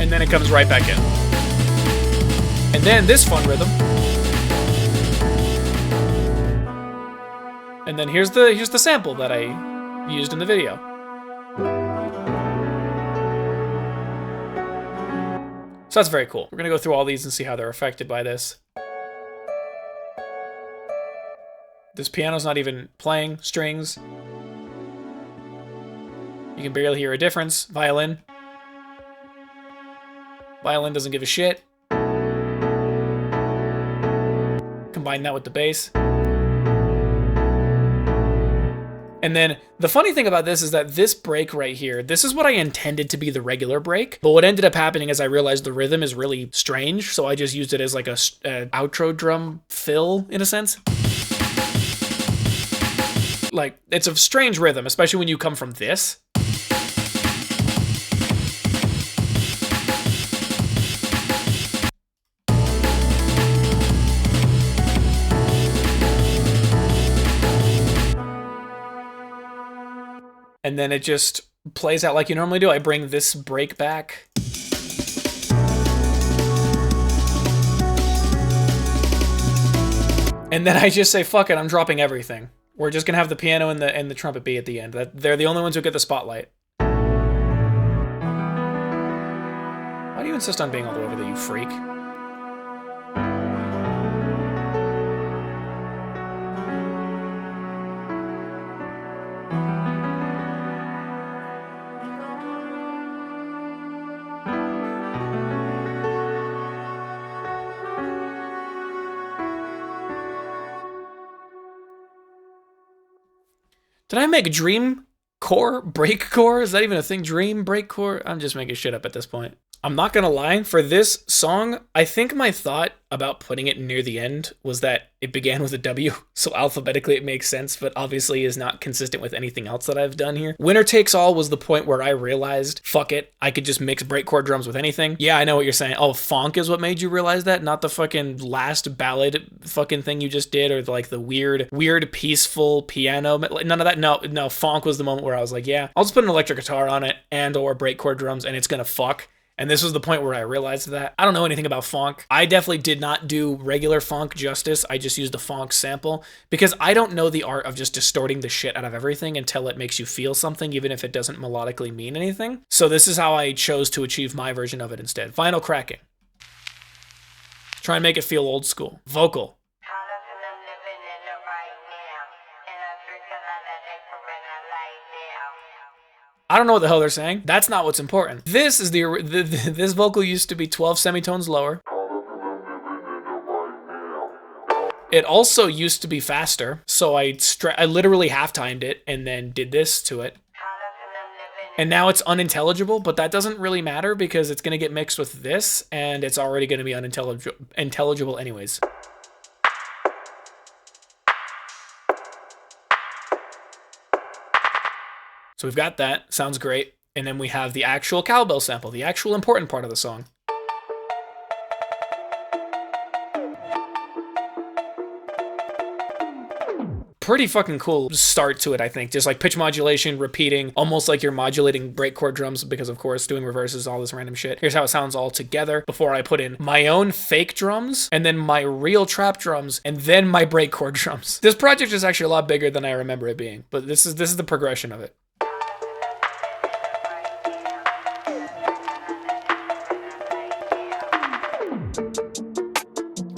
And then it comes right back in. And then this fun rhythm. And then here's the sample that I used in the video. So that's very cool. We're gonna go through all these and see how they're affected by this. This piano's not even playing strings. You can barely hear a difference. Violin. Violin doesn't give a shit. Combine that with the bass. And then the funny thing about this is that this break right here, this is what I intended to be the regular break. But what ended up happening is I realized the rhythm is really strange. So I just used it as like a outro drum fill in a sense. Like, it's a strange rhythm, especially when you come from this. And then it just plays out like you normally do. I bring this break back. And then I just say, fuck it, I'm dropping everything. We're just gonna have the piano and the trumpet be at the end. They're the only ones who get the spotlight. Why do you insist on being all the way over there, you freak? Did I make dream core? Break core? Is that even a thing? Dream break core? I'm just making shit up at this point. I'm not gonna lie, for this song, I think my thought about putting it near the end was that it began with a W, so alphabetically it makes sense, but obviously is not consistent with anything else that I've done here. Winner Takes All was the point where I realized, fuck it, I could just mix breakcore drums with anything. Yeah, I know what you're saying. Oh, funk is what made you realize that? Not the fucking last ballad fucking thing you just did, or like the weird, peaceful piano. None of that. No, funk was the moment where I was like, yeah, I'll just put an electric guitar on it and or breakcore drums and it's gonna fuck. And this was the point where I realized that. I don't know anything about funk. I definitely did not do regular funk justice. I just used a funk sample because I don't know the art of just distorting the shit out of everything until it makes you feel something, even if it doesn't melodically mean anything. So this is how I chose to achieve my version of it instead. Vinyl cracking. Try and make it feel old school. Vocal. I don't know what the hell they're saying. That's not what's important. This is this vocal used to be 12 semitones lower. It also used to be faster, so I literally half-timed it and then did this to it. And now it's unintelligible, but that doesn't really matter because it's going to get mixed with this, and it's already going to be unintelligible anyways. So we've got that. Sounds great. And then we have the actual cowbell sample, the actual important part of the song. Pretty fucking cool start to it, I think. Just like pitch modulation, repeating, almost like you're modulating break chord drums because, of course, doing reverses, all this random shit. Here's how it sounds all together before I put in my own fake drums and then my real trap drums and then my break chord drums. This project is actually a lot bigger than I remember it being, but this is the progression of it.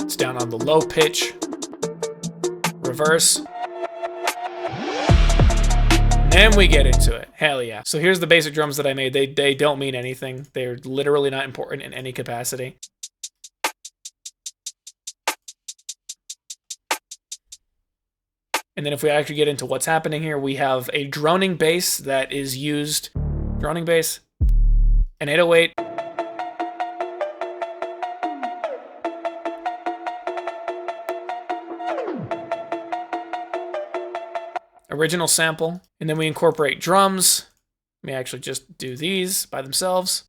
It's down on the low pitch, reverse. And we get into it. Hell yeah. So here's the basic drums that I made. They don't mean anything. They're literally not important in any capacity. And then if we actually get into what's happening here, we have a droning bass that is used. Droning bass. An 808. Original sample, and then we incorporate drums. Let me actually just do these by themselves.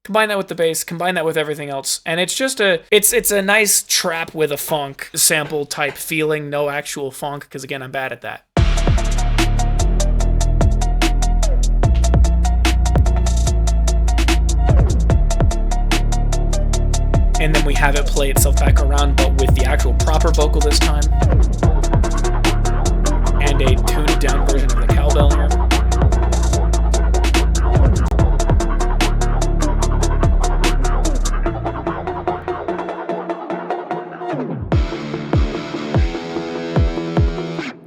Combine that with the bass, combine that with everything else, and it's just it's a nice trap with a funk sample type feeling, no actual funk, because again, I'm bad at that. And then we have it play itself back around, but with the actual proper vocal this time. And a tuned down version of the cowbell here.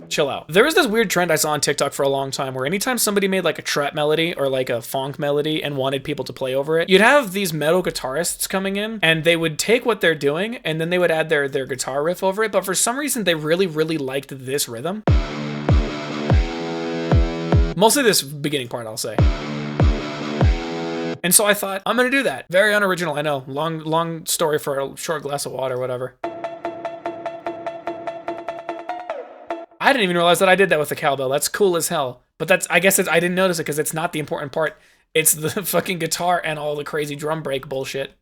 Chill out. There was this weird trend I saw on TikTok for a long time where anytime somebody made like a trap melody or like a funk melody and wanted people to play over it, you'd have these metal guitarists coming in and they would take what they're doing and then they would add their guitar riff over it. But for some reason, they really, really liked this rhythm. Mostly this beginning part, I'll say. And so I thought, I'm going to do that. Very unoriginal, I know. Long story for a short glass of water, whatever. I didn't even realize that I did that with the cowbell. That's cool as hell. But I guess I didn't notice it because it's not the important part. It's the fucking guitar and all the crazy drum break bullshit.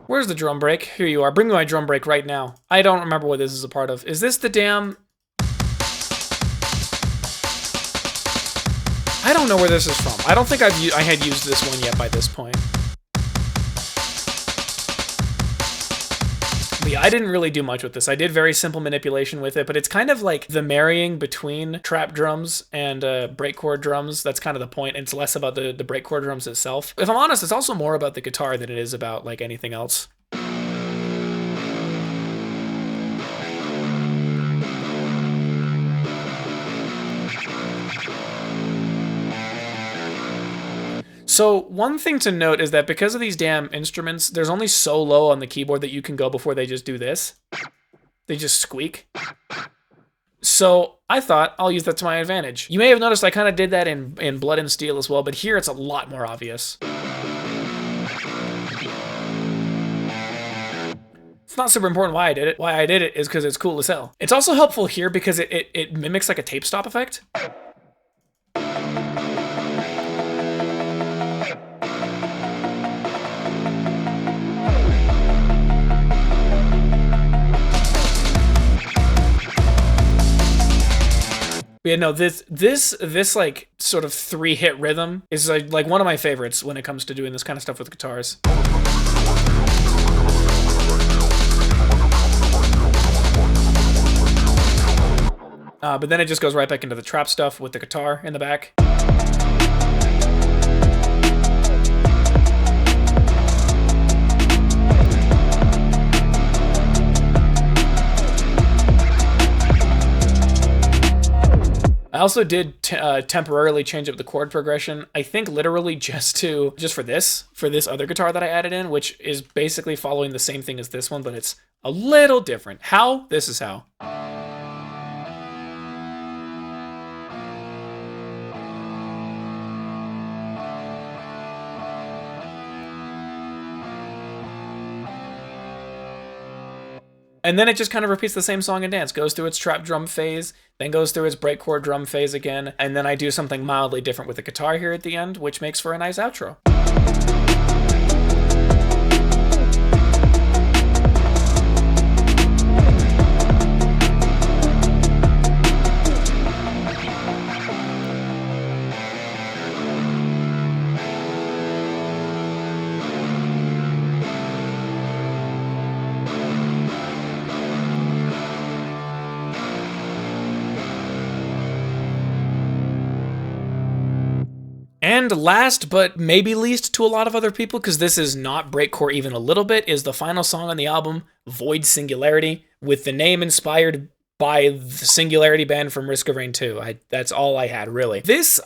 Where's the drum break? Here you are. Bring me my drum break right now. I don't remember what this is a part of. Is this the damn... I don't know where this is from. I don't think I had used this one yet by this point. But yeah, I didn't really do much with this. I did very simple manipulation with it, but it's kind of like the marrying between trap drums and breakcore drums. That's kind of the point. It's less about the breakcore drums itself. If I'm honest, it's also more about the guitar than it is about like anything else. So one thing to note is that because of these damn instruments, there's only so low on the keyboard that you can go before they just do this. They just squeak. So I thought I'll use that to my advantage. You may have noticed I kind of did that in Blood and Steel as well, but here it's a lot more obvious. It's not super important why I did it. Why I did it is because it's cool as hell. It's also helpful here because it mimics like a tape stop effect. Yeah, no, this like sort of 3-hit rhythm is like one of my favorites when it comes to doing this kind of stuff with guitars. But then it just goes right back into the trap stuff with the guitar in the back. I also did temporarily change up the chord progression. I think literally just for this other guitar that I added in, which is basically following the same thing as this one, but it's a little different. How? This is how. And then it just kind of repeats the same song and dance. Goes through its trap drum phase, then goes through its breakcore drum phase again, and then I do something mildly different with the guitar here at the end, which makes for a nice outro. And last, but maybe least to a lot of other people, because this is not breakcore even a little bit, is the final song on the album, Void Singularity, with the name inspired by the Singularity band from Risk of Rain 2. That's all I had, really.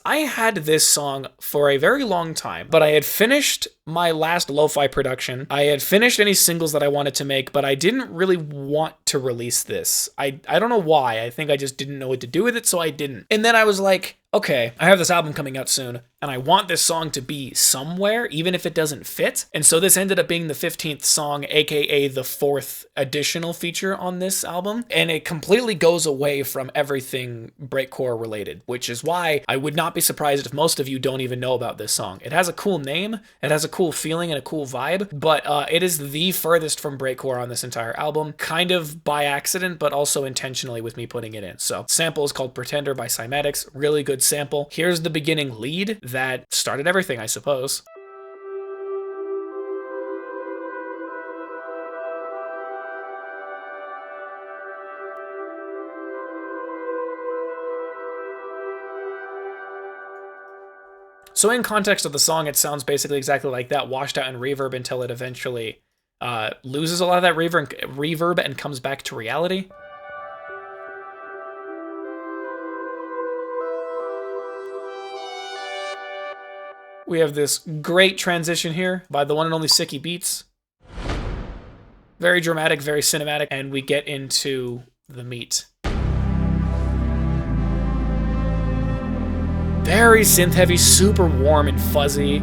I had this song for a very long time, but I had finished my last lo-fi production. I had finished any singles that I wanted to make, but I didn't really want to release this. I don't know why. I think I just didn't know what to do with it, so I didn't. And then I was like, okay, I have this album coming out soon, and I want this song to be somewhere, even if it doesn't fit. And so this ended up being the 15th song, aka the 4th additional feature on this album. And it completely goes away from everything breakcore related, which is why I would not be surprised if most of you don't even know about this song. It has a cool name, it has a cool feeling and a cool vibe, but it is the furthest from breakcore on this entire album, kind of by accident, but also intentionally with me putting it in. So sample is called Pretender by Cymatics, really good sample. Here's the beginning lead that started everything, I suppose. So in context of the song, it sounds basically exactly like that, washed out in reverb until it eventually loses a lot of that reverb and comes back to reality. We have this great transition here by the one and only Sicky Beats. Very dramatic, very cinematic, and we get into the meat. Very synth-heavy, super warm and fuzzy.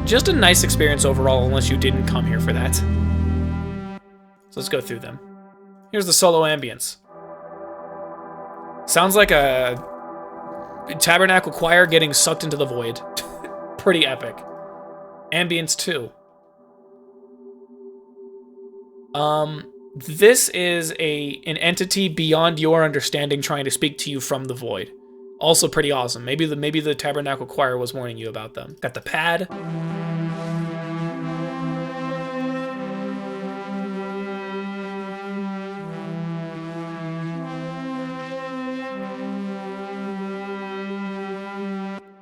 Just a nice experience overall, unless you didn't come here for that. So let's go through them. Here's the solo ambience. Sounds like a tabernacle choir getting sucked into the void. Pretty epic. Ambience 2. This is an entity beyond your understanding trying to speak to you from the void. Also pretty awesome. Maybe the tabernacle choir was warning you about them. Got the pad.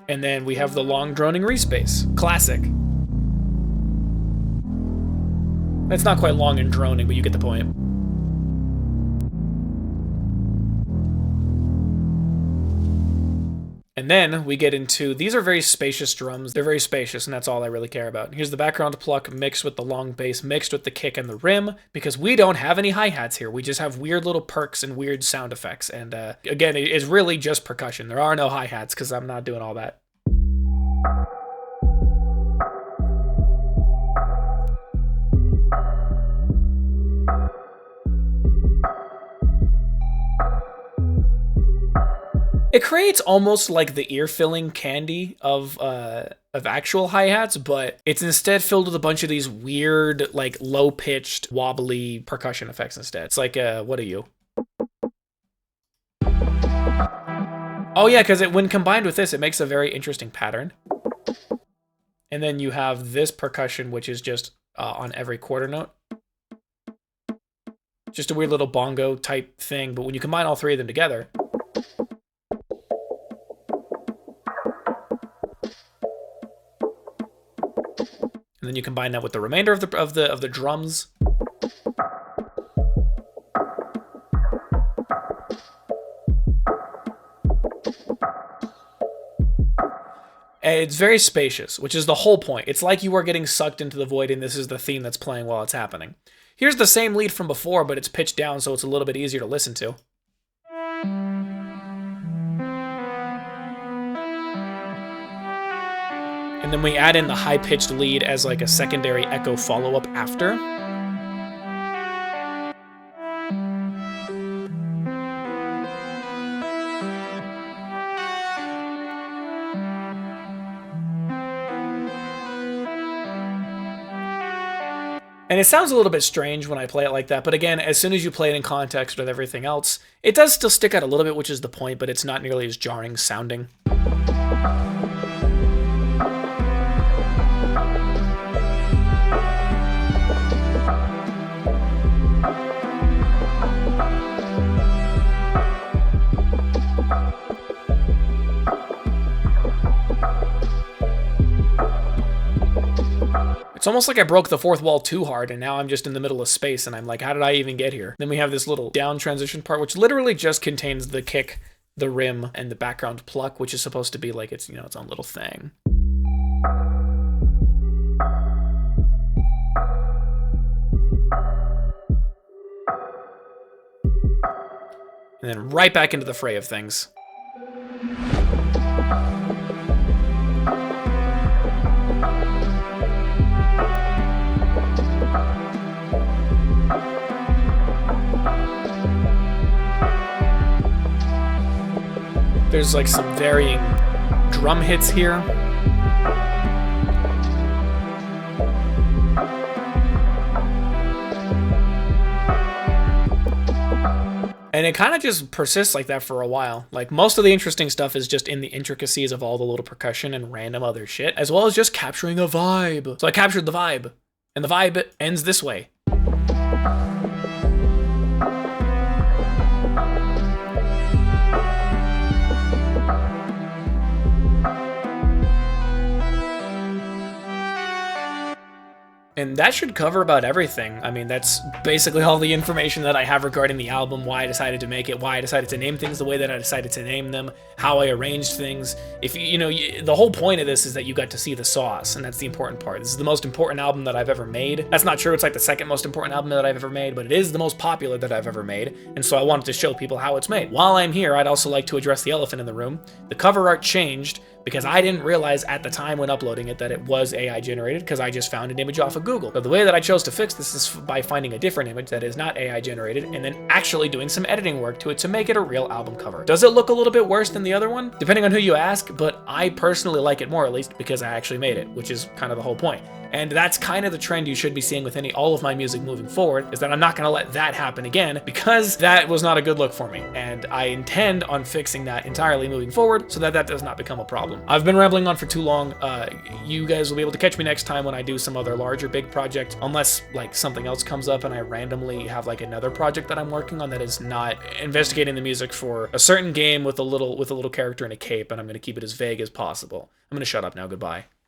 And then we have the long droning respace. Classic. It's not quite long and droning, but you get the point. And then we get into, these are very spacious drums. They're very spacious, and that's all I really care about. Here's the background pluck mixed with the long bass, mixed with the kick and the rim, because we don't have any hi-hats here. We just have weird little perks and weird sound effects. And again, it is really just percussion. There are no hi-hats, because I'm not doing all that. It creates almost like the ear-filling candy of actual hi-hats, but it's instead filled with a bunch of these weird, like, low-pitched, wobbly percussion effects instead. It's like, what are you? Oh yeah, because when combined with this, it makes a very interesting pattern. And then you have this percussion, which is just on every quarter note. Just a weird little bongo type thing, but when you combine all three of them together, and then you combine that with the remainder of the drums, it's very spacious, which is the whole point. It's like you are getting sucked into the void, and this is the theme that's playing while it's happening. Here's the same lead from before, but it's pitched down, so it's a little bit easier to listen to. And then we add in the high-pitched lead as like a secondary echo follow-up after. And it sounds a little bit strange when I play it like that, but again, as soon as you play it in context with everything else, it does still stick out a little bit, which is the point, but it's not nearly as jarring sounding. It's almost like I broke the fourth wall too hard, and now I'm just in the middle of space, and I'm like, how did I even get here? Then we have this little down transition part, which literally just contains the kick, the rim, and the background pluck, which is supposed to be like its, its own little thing. And then right back into the fray of things. There's like some varying drum hits here. And it kind of just persists like that for a while. Like, most of the interesting stuff is just in the intricacies of all the little percussion and random other shit, as well as just capturing a vibe. So I captured the vibe, and the vibe ends this way. And that should cover about everything. I mean, that's basically all the information that I have regarding the album, why I decided to make it, why I decided to name things the way that I decided to name them, how I arranged things. If the whole point of this is that you got to see the sauce, and that's the important part. This is the most important album that I've ever made. That's not true, it's like the second most important album that I've ever made, but it is the most popular that I've ever made, and so I wanted to show people how it's made. While I'm here, I'd also like to address the elephant in the room. The cover art changed because I didn't realize at the time when uploading it that it was AI generated, because I just found an image off of Google. So the way that I chose to fix this is by finding a different image that is not AI generated, and then actually doing some editing work to it to make it a real album cover. Does it look a little bit worse than the other one? Depending on who you ask, but I personally like it more, at least because I actually made it, which is kind of the whole point. And that's kind of the trend you should be seeing with all of my music moving forward, is that I'm not going to let that happen again, because that was not a good look for me. And I intend on fixing that entirely moving forward so that that does not become a problem. I've been rambling on for too long. You guys will be able to catch me next time when I do some other larger big project, unless like something else comes up and I randomly have like another project that I'm working on that is not investigating the music for a certain game with a little character in a cape, and I'm going to keep it as vague as possible. I'm going to shut up now. Goodbye.